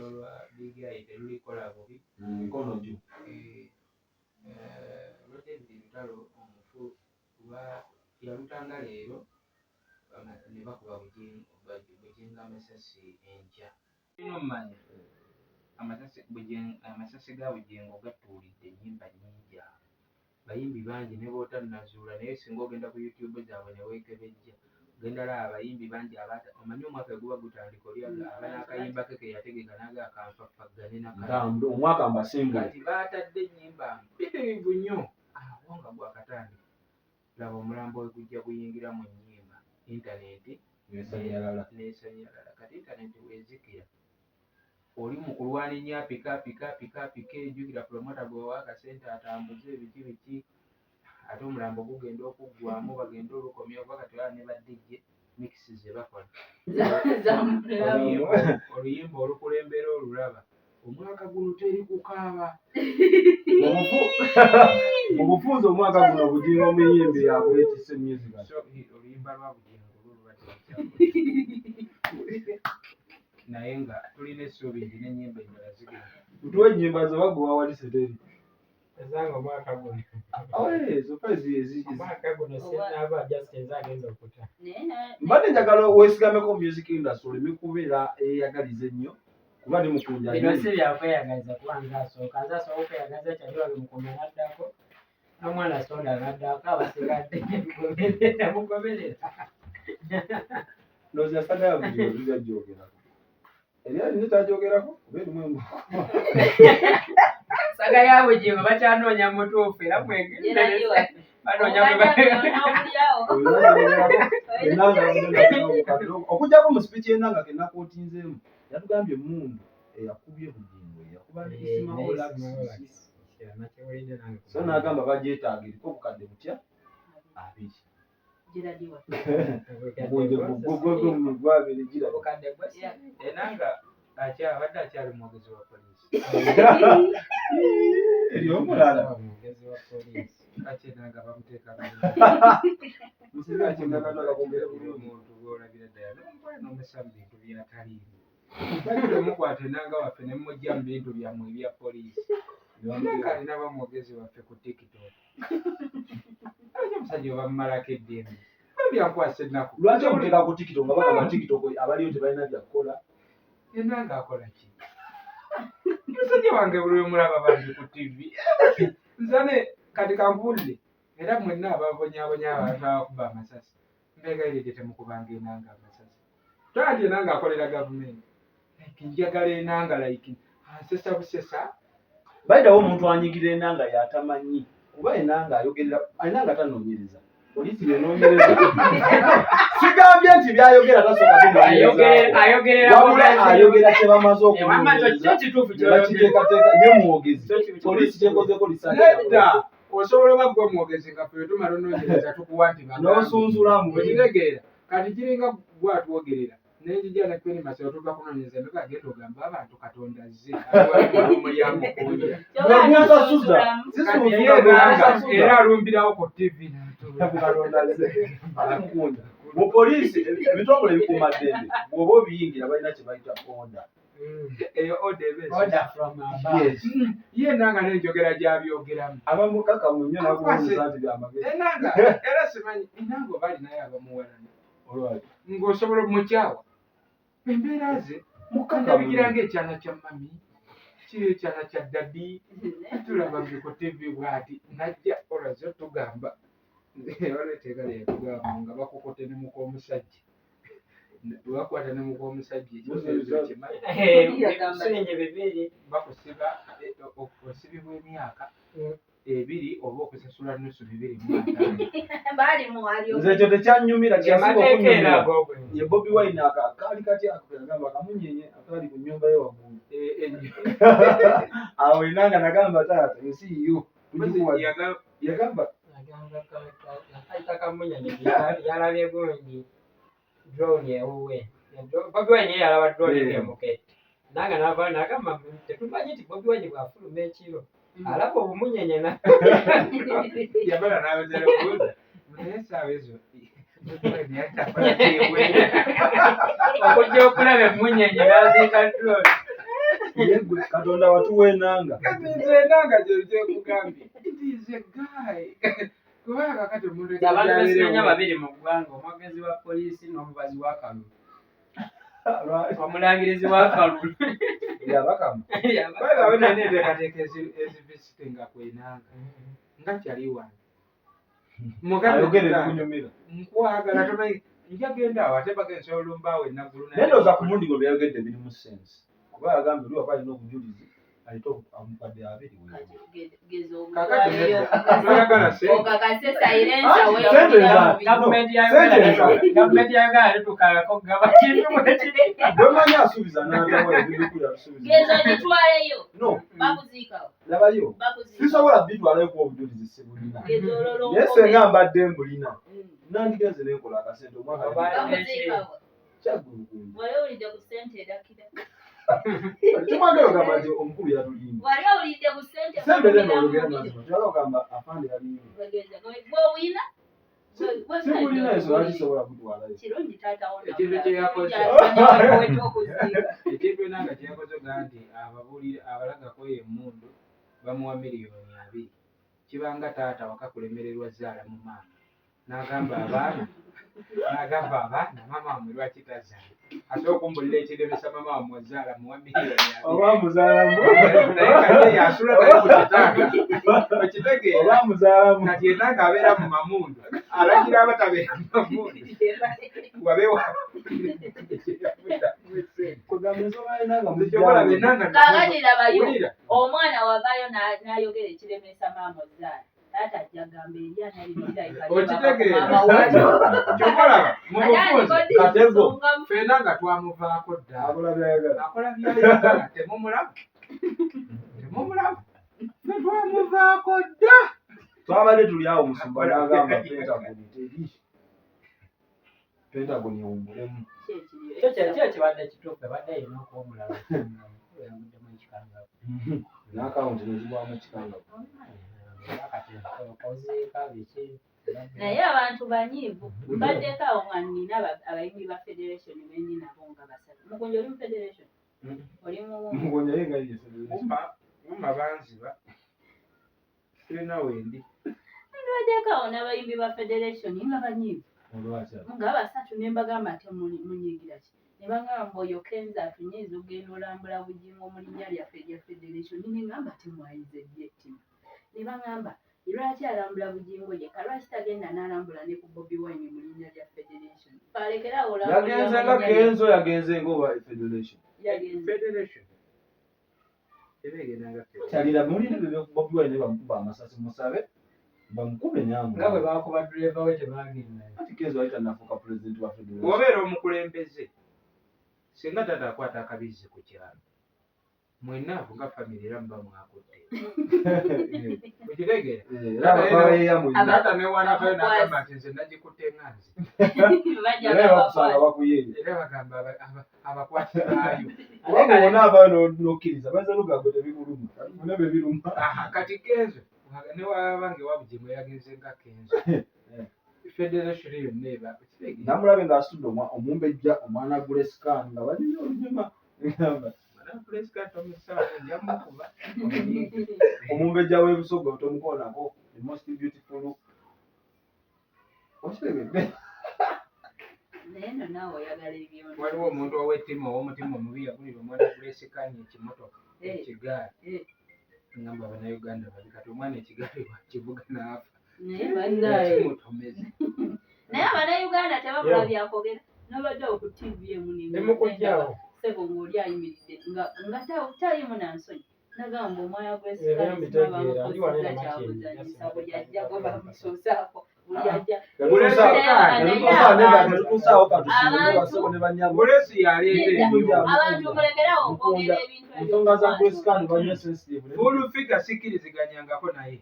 [SPEAKER 1] olwa Bigay terulikola bubi
[SPEAKER 2] mikono juu
[SPEAKER 1] olwa David Lutalo omufu kuba yalutanga leero ne bakuba Bujinga amasasi enkya ino mmanya amasasi ga Bujingo gatuulidde ennyimba nnyingi bayimbi bangi ne bootannazuula naye singa ogenda ku YouTube zaabwe ne weekebejja ogenda laba abayimbi bangi omanyi omwaka guba gutandika oli abanakayimba ke yategeka naga akanfaffagane
[SPEAKER 2] ntambu omwaka mbasinga
[SPEAKER 1] kati baatadde ennyimba mpitirivu nnyo awo nga gwakatandika laba omulambo we gujja guyingira mu nnyimba intaneti
[SPEAKER 2] nesanyalala
[SPEAKER 1] kati intaneti wezikira oli mu kulwaninya pika ejjukira promota gwewa akasente atambuze biki ate omulambo gugenda okuggwamu bagenda olukomya oba kati ola ne badijje mikisi ze bakola oluyimba olukulembera olulaba omwaka guno teri kukaaba
[SPEAKER 2] mu bufunze omwaka guno Bujingo omuyimbi yakwetise music
[SPEAKER 1] oluyimba lwa Bujingo naye nga tulina essuubi nti n'ennyimba endala zigenda
[SPEAKER 2] tuwe ennyimba ze baguwa wali seteri
[SPEAKER 3] Ezanga omwaka guno. Omwaka guno sinaba just ezagenda okuta.
[SPEAKER 2] Mbadde njagala weesigameko music industry oleme kubeera eyagaliza ennyo kuba ne Mukunja
[SPEAKER 3] Bino si byakweyagaliza kuba nze asooka okweyagaliza kyali wange Mukunja n'addako n'omwana Sonda n'addako abasigadde mugoberera.
[SPEAKER 2] Ndowooza saga ya Bujingo tujagyogerako. Era nyo tajyogerako oba erimu
[SPEAKER 3] Saga ya Bujingo bakyanoonya mutuufu era mwegendereza.
[SPEAKER 2] Okujjako mu speech y'ennanga kenakootinzeemu yatugambye emmundu eyakubye Bujingo yakuba n'ekisimawo lakisi so n'agamba bagyetaaga eriko obukadde butya 2
[SPEAKER 1] enanga abadde akyali mwogezi wa poliisi
[SPEAKER 2] eryomulala
[SPEAKER 1] mwogezi wa poliisi kati enanga bamuteekamu omuntu gw'olabira ddala nomukole n'omesa mu bintu byataliimu bajja omukwata enanga waffe ne mumugya mu bintu byammwe ebya poliisi enanga alina bamwogezi waffe ku tiktok ate omusajja obammalako eddembe byankwasa ennaku
[SPEAKER 2] lwaki omuteeka ku tiktok nga bagamba tiktok abaliyo tebalina byakukola
[SPEAKER 1] enanga akola ki musajja wange buli mulaba bandi ku tv nzane kati kampulire era mwenna ababonyabonya abantu abakuba amasasi mbegayiridde temukubanga enanga amasasi twandi enanga akolera gavumenti njagala enanga like asesa busesa
[SPEAKER 2] bayidawo omuntu anyigira enanga yatamanyi kuba enanga ayogerera enanga tanoonyereza polisi nenoonyereza sigambye nti byayogera tasooka ayogera kyebamaze okubakiiteekateeka ye mwogezi polisi kyekozeko
[SPEAKER 1] nedda osobola oba gwe omwogezi nga fe tumala onoonyereza tukuwa nti
[SPEAKER 2] n'osunzulamu
[SPEAKER 1] ekitegeera kati kiringa gwatwogerera nenjija nekwene Masolo tuva kunoonyereza ndeka agenda ogamba abantu Katonda azze omulyango kunja era alumbirawo ku tv
[SPEAKER 2] mu poliisi ebitongole ebikuumaddembe bw'oba obiyingira balina kye bayita oda
[SPEAKER 1] eyo order from above ye enanga n'enjogera gy'abyogeramu
[SPEAKER 2] abamukakamu nnyo nakubuuza nti byamagezi
[SPEAKER 1] enanga era simanyi enanga oba alinayo abamuwalana ng'osobola omukyawa embeera ze mukakabigira ng'ekyana kya mami kiri ekyana kya dadi tulaba bye ku tv bw'ati najja olaze tugamba oleteeka lyetugamba nga bakokote ne muka omusajja webakwata ne muka omusajja ekimanyi bakusiba osibibwa emyaka 2 oba okusasula nusu 2.5
[SPEAKER 2] nze ekyo tekyanyumira ye Bobi Wine akaali kati akagamba kamunyenye akaali ku nnyumba ye waggulu awo enanga nagamba taata ensiyo yagamba
[SPEAKER 3] yalabye gundi drone ewuwe Bobi Wine yalaba drone ng'emukette nanga nava nagamba tetumanyi nti Bobi Wine bw'afuluma ekiro alaba obumunyenye
[SPEAKER 1] yabala n'abazala okubuuza naye essaawa ezo
[SPEAKER 3] okujja okulaba emunyenye baziika drone
[SPEAKER 2] Katonda watuwa enanga
[SPEAKER 1] kati nze enanga gyekugambye ntize gayi kubanga kati omuntu
[SPEAKER 3] abantu besimanya babiri mu ggwanga omwogezi wa poliisi n'omubazi wa kalulu omulangirizi wa kalulu
[SPEAKER 2] yabakamu
[SPEAKER 1] babawe naneteekateeka ezivisitinga nga kwenanga nga kyali wange
[SPEAKER 2] mugayogerekunyumira
[SPEAKER 1] nkwagala tomanyi njagenda awo ate bagensa olumbaawo enaggulu
[SPEAKER 2] naye ndowooza ku mundi gwe byayogedde birimu sense kuba yagambye oli wakuba alina obujulizi alite omukadde
[SPEAKER 3] 2 gavumenti ya Uganda tetukaalako gaba kintu
[SPEAKER 2] bwemanyi asuubiza
[SPEAKER 5] gezonitwaleyo bakuziikawo
[SPEAKER 2] labayo sisobola bitwalayo kuba obujulizi sibulina naye senga mbadde mbulina nandigenze nenkola akasente omwaka kyaggulukundu
[SPEAKER 5] wali owulidde ku ssente edakira
[SPEAKER 2] kimwagala ogamba nti omukulu yatulimba
[SPEAKER 5] wali owulidde ku ssente
[SPEAKER 2] sembere noolugera mazima kyala ogamba afande yalimba
[SPEAKER 5] bwowina
[SPEAKER 2] sibulina enso nakisobola kutwalayo
[SPEAKER 5] kirungi taatawo
[SPEAKER 1] ekintu kyeyakoze ekintu enanga kyeyakoze ga nti ababulira abalagako emmundu bamuwa miliyoni 2 kibanga taata wakakulemererwa zaala mu maama n'agamba abaana maama wamwe lwaki tazaala asooka okumbulira ekiremesa maama wamwe wazaala muwa miliyoni 2
[SPEAKER 2] oba muzaalamu
[SPEAKER 1] naye kati yasula naye ku kitanda okitegeera
[SPEAKER 2] oba muzaalamu
[SPEAKER 1] kati yenna ng'abeera mu mamundu alagira abatabeera mu mamundu wabeewa
[SPEAKER 5] Kaakati labayo omwana wavaayo n'ayogera ekiremesa maama ozaala taata ajja gamba eryana lino
[SPEAKER 1] okitegeera kyomulaba mu bufunze
[SPEAKER 2] Katego
[SPEAKER 1] ffenna nga twamuvaako dda
[SPEAKER 2] akola byayagala
[SPEAKER 1] akola byayagala temumulaba ne twamuvaako dda
[SPEAKER 2] twabadde tuli awo musumba n'agamba pentagoni ewummulemu
[SPEAKER 3] kyo kibadde kituufu badde erina okuba omulala yamuddemu ekikangako
[SPEAKER 2] n'akawunti nezibwamu ekikangako
[SPEAKER 5] naye abantu banyiivu mbaddeko awo nga nina abayimbi ba federation bendi nabo nga basatu mukunja oli mu federation oli
[SPEAKER 2] mugonja yenga
[SPEAKER 1] umma banziba sirina wendi
[SPEAKER 5] baddeko awo n'abayimbi ba federation nga banyiivu nga basatu ne mbagamba ate munyiigira ki ne bagamba mboyo kenza atunyiiza ogenda olambula bujingo mu linnya lyaffe erya federation ne ngamba temwayize jettima ne bagamba lwaki alambula bujingo ye kalwaki tagenda n'alambula ne ku Bobi Wine mu linnya lya federation balekerawo
[SPEAKER 2] yagenze nga kenzo yagenze ng'oba federation kyalira mulinde bebe Bobi Wine bamukuba amasasi musabe bamukube nyangu
[SPEAKER 3] nga bwe bakuba driver we tebagenda
[SPEAKER 2] ati kenzo ayita nafuuka president wa federation
[SPEAKER 1] obeera omukulembeze singa taata akwata akabizi ku kyalo mwenna avu nga famire era muba mwakutte okitegeera taata newanakayo n'agamba nti nze nagikutte nganzi
[SPEAKER 2] bakusanga bakuyeyo
[SPEAKER 1] era bagamba abakwatirayo
[SPEAKER 2] kubanga wona avaayo n'okkiriza bayinza n'ogamba tebimuluma fune bebiruma
[SPEAKER 1] kati kenzo newaba ngewabujimwe yagenze nga kenzo federation yonna eba
[SPEAKER 2] namulabe ng'asitudde omumbejja omwana gulesikaani nga balina olunyuma omumbejja w'ebusogo tomukoonako the most beautiful
[SPEAKER 1] waliwo omuntu ow'ettima ow'omutima omubi yagulira omwana gulesikaani ekimotoka ekigaali ngamba bannayuganda babi kati omwana ekigaali wakivuga n'afa kimutomeze
[SPEAKER 5] naye abannayuganda tebabula byakwogera nobadde ku TV
[SPEAKER 1] nemukujjawo
[SPEAKER 5] sebo ng'oli ayimiridde nga taliimu nansonyi nagamba omwana gwesibabamukozesa kyabuzanyisa buli ajja gwe bamusuusaako buli ajja
[SPEAKER 1] bulesi yaleeta
[SPEAKER 5] abantu mulekerawo okwogera ebintu
[SPEAKER 2] ensonga za gulesikaani banya sensitive
[SPEAKER 1] fulufiga sikkiriziganyangako naye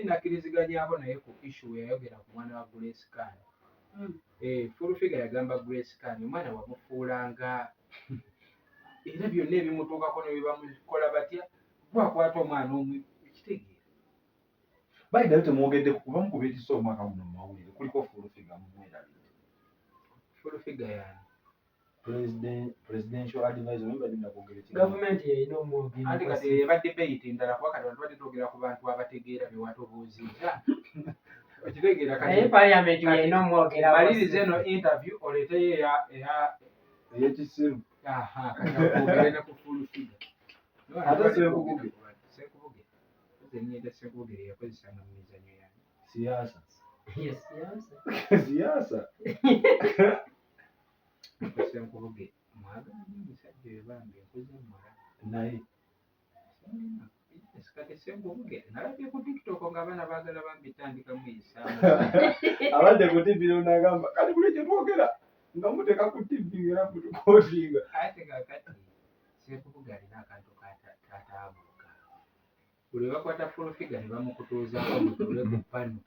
[SPEAKER 1] nakkiriziganyako naye ku issue yayogera ku mwana wa gulesikaani fulufiga yagamba gulesikaani omwana wamufuulanga era byonna ebimutuukako ne byebamukola batya gwakwata omwana omwe ekitegeera
[SPEAKER 2] bayiddayo temwogedde kuba mukubetisa omwaka guno mu mawulire kuliko fulufiga mumwerabire
[SPEAKER 1] fulufiga yani
[SPEAKER 2] presidential advisor mbadde kwogera
[SPEAKER 3] gavumenti yeyina omwogezi
[SPEAKER 1] anti kati ebadde beyita endala kuba kati tubadde twogera ku bantu abategeera bewatubuuziza okitegeera
[SPEAKER 3] naye parliamenti yeyina omwogera
[SPEAKER 1] maliriza eno interview oleeteyo
[SPEAKER 2] ey'ekisiru
[SPEAKER 1] kati akwogere ne ku fulufiga
[SPEAKER 2] ate senkubuge
[SPEAKER 1] enyenda sekubugere yakozesanga mu mizanyo yange
[SPEAKER 2] siyaasa
[SPEAKER 1] senkubuge mwagala omusajja oyo bambi enkoze mumala
[SPEAKER 2] naye
[SPEAKER 1] kati senkubuge nalabye ku tiktok nga abaana baagala bambi tandikamu esaamu
[SPEAKER 2] abadde ku tivi nagamba kati buli kye twogera nga muteeka ku tivi ngera mutukootinga
[SPEAKER 1] ate kakati senkubuge alina akantu kataabuuka buli bakwata fulufiga ne bamukutuuzaako mutule ku pano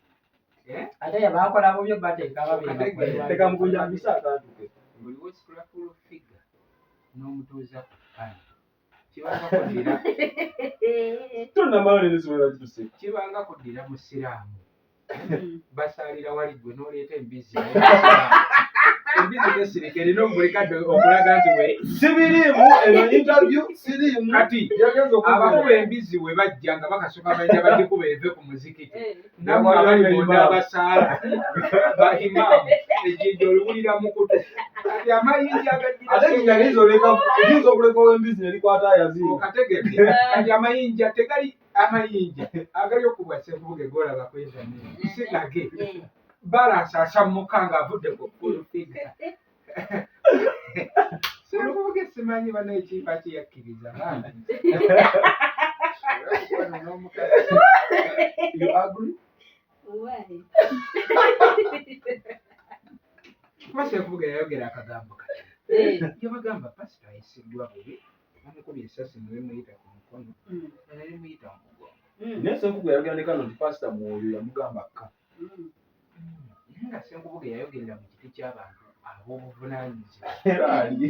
[SPEAKER 3] ate yabakola bubyo bateeka
[SPEAKER 2] babiteka mukunjambisa akantu ke
[SPEAKER 1] buli wositula fulufiga n'omutuuza ku pano kibanga kuddira
[SPEAKER 2] tonnamala nenesobola kituseka
[SPEAKER 1] kibanga kuddira musiraamu basaalira wali gwe n'oleeta embizi embizi tesirika erina omulikadde okulaga nti we
[SPEAKER 2] sibiriimu eno interview siriimu
[SPEAKER 1] kati
[SPEAKER 2] yagenza
[SPEAKER 1] abakuba embizi we bajja nga bakasuka amanya bagikuba eve ku muzikiti namwe abali bonda abasaala baimaamu ejjinja oliwulira mukutu kati amayinja
[SPEAKER 2] ate nyinza okulekawo embizi nerikwata ayaziimu
[SPEAKER 1] okategedde kati amayinja tegali amayinja agali okubwa Ssenkubuge golaba kweza sigage balansi asammuka ng'avudde ku pulpiga Ssenkubuge simanyi bano ekipa kiyakkiriza bangi
[SPEAKER 2] You agree?
[SPEAKER 5] Why?
[SPEAKER 1] kuba Ssenkubuge yayogera akagambo kati yabagamba pasito ayisiddwa bubi bamukubye essasi ne bemuyita ku mukono era limuyita mu mugongo
[SPEAKER 2] naye Ssenkubuge yayogera ne kano nti pasita mwoyo yamugamba ka
[SPEAKER 1] naye nga Ssenkubuge yayogerera mu kiti ky'abantu ab'obuvunaanyizibwa
[SPEAKER 2] era ali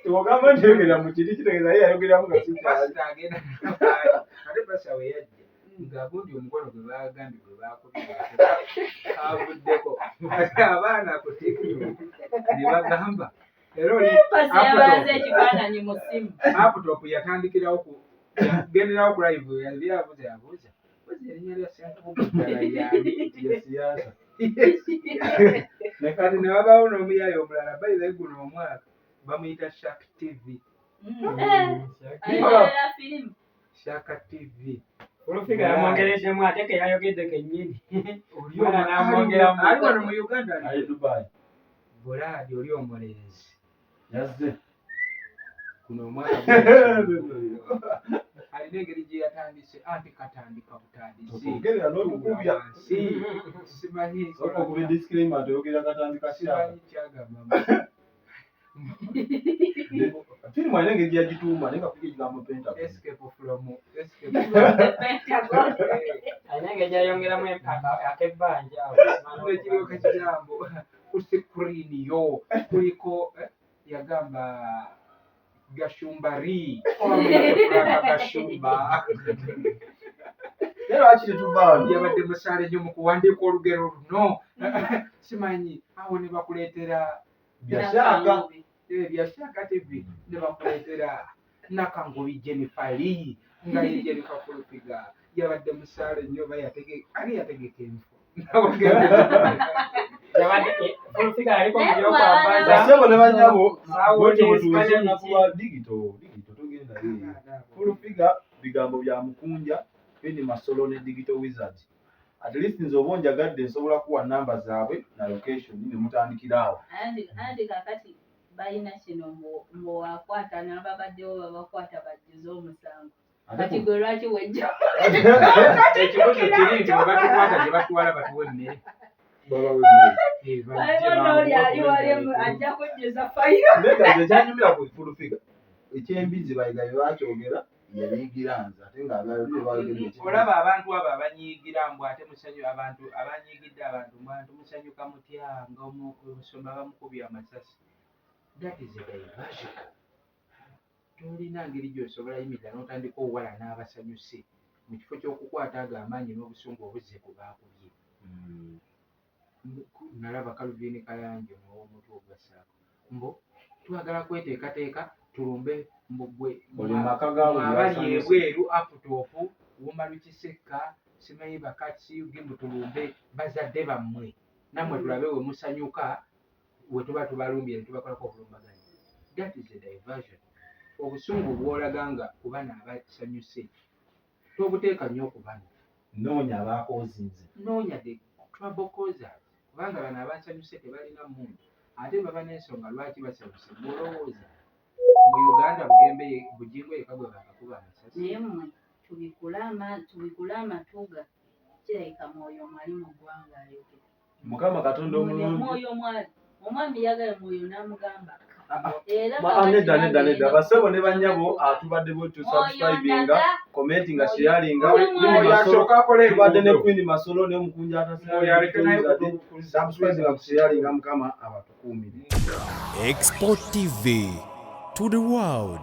[SPEAKER 2] tewagamba nti yayogerera mu kiti kitegeeza ye yayogeramu nga sikyali
[SPEAKER 1] pasita agenda n'akaali ate pasita we yajja ng'agundi omukono gwe baagambye gwe baakubira avuddeko ate abaana ku tiktok ne bagamba era oli
[SPEAKER 5] yabaze ekifaananyi mu ssimu
[SPEAKER 1] aputopu yatandikirawo genderawo ku live yali abuuza ozi erinnya lya Ssenkubuge ddala yani
[SPEAKER 2] ya siyaasa
[SPEAKER 1] ne kati ne wabaawo n'omuyaayi omulala bayize guno omwaka bamuyita Shark TV
[SPEAKER 5] ayogera firimu
[SPEAKER 1] Shark TV
[SPEAKER 3] Olufiga yamwongereddemu ate ke yayogedde kennyini
[SPEAKER 1] ali wano mu Uganda
[SPEAKER 2] ali Dubai
[SPEAKER 1] Buladi oli omulenzi
[SPEAKER 2] yazze
[SPEAKER 1] kuno omwaka alina engeri gye yatandise anti katandika butandisi
[SPEAKER 2] ogerera n'otukubya
[SPEAKER 1] simanyi
[SPEAKER 2] okuba disclaimer toyogera katandika
[SPEAKER 1] simanyi kyagamba
[SPEAKER 2] firimu alina engeri gyagituuma naye nga kuja ekigambo Pentagon
[SPEAKER 1] escape from
[SPEAKER 3] alina engeri gyayongeramu akebbanja
[SPEAKER 1] ekiryoka kigambo ku sikuriini yo kuliko yagamba gashumbari gashumba
[SPEAKER 2] naye lwaki tetuvaayo
[SPEAKER 1] yabadde musaale nnyo mu kuwandiika olugero luno simanyi awo ne bakuleetera byashaka TV ne bakuleetera Nakangobi Jennifer nga ye Jennifer Kulupiga yabadde musaale nnyo ali yategeka enfo
[SPEAKER 2] basebo ne banyabo bwetubutuuzenakuba digito togenda Kulupiga bigambo bya Mukunja Fini Masolo ne Digital Wizard at least nze oba onjagadde nsobola kuwa namba zaabwe na location ne mutandikira awo
[SPEAKER 5] andi kakati balina kino mbowakwata n'ababaddewo babakwata bajjuza omusango kati gwe lwaki wejja
[SPEAKER 1] ekibuzo kiri nti bebatukwata gye batwala batuwa emmere
[SPEAKER 5] oli ali wali ajja kujjuza fayiro
[SPEAKER 2] negaze ekyanyumira ku Kulupiga ekyembizi bayiga bye bakyogera yabiyigira nze ate
[SPEAKER 1] olaba abantu abo abanyiigira mbw ate musanyu abantu abanyiigidde abantu mbantu musanyuka mutya nga omusomba bamukubye amasasi that is a diversion tolina ngeri gy'osobola yimirira n'otandika owala n'abasanyuse mu kifo ky'okukwata ago amaanyi n'obusungu obuzze ku baakubye nalaba Kaluvini Kayanja n'ow'omutwe ogwasaako mbo twagala kweteekateeka tulumbe abali ebweru aputopu wuma Lukisekka simanyi bakatsi ugimbu tulumbe bazadde bammwe nammwe tulabe we musanyuka we tuba tubalumbye ne tubakolako obulumbaganya that is a diversion obusungu bw'olaga nga ku bana abasanyuse tobuteeka nnyo ku bana
[SPEAKER 2] noonya abakoozinze
[SPEAKER 1] noonya the trouble causers kubanga bano abasanyuse tebalina muntu ate baba n'ensonga lwaki basanyuse bw'olowooza mu Uganda Bugembe Bujingo yekka gwe bakakuba amasasi
[SPEAKER 5] naye mmwe tubikula amatuga kirabika mwoyo mwali mu ggwanga ayogera
[SPEAKER 2] Mukama Katonda omulungi
[SPEAKER 5] mwoyo mwali omwami yagala mwoyo n'amugamba
[SPEAKER 2] nedda basebo ne banyabo atubadde bwetusubscribinga commentinga sharinga tubadde ne Queen Masolo ne Omukunja subscribinga ku sharinga Mukama abatukuumire
[SPEAKER 4] Export TV to the world.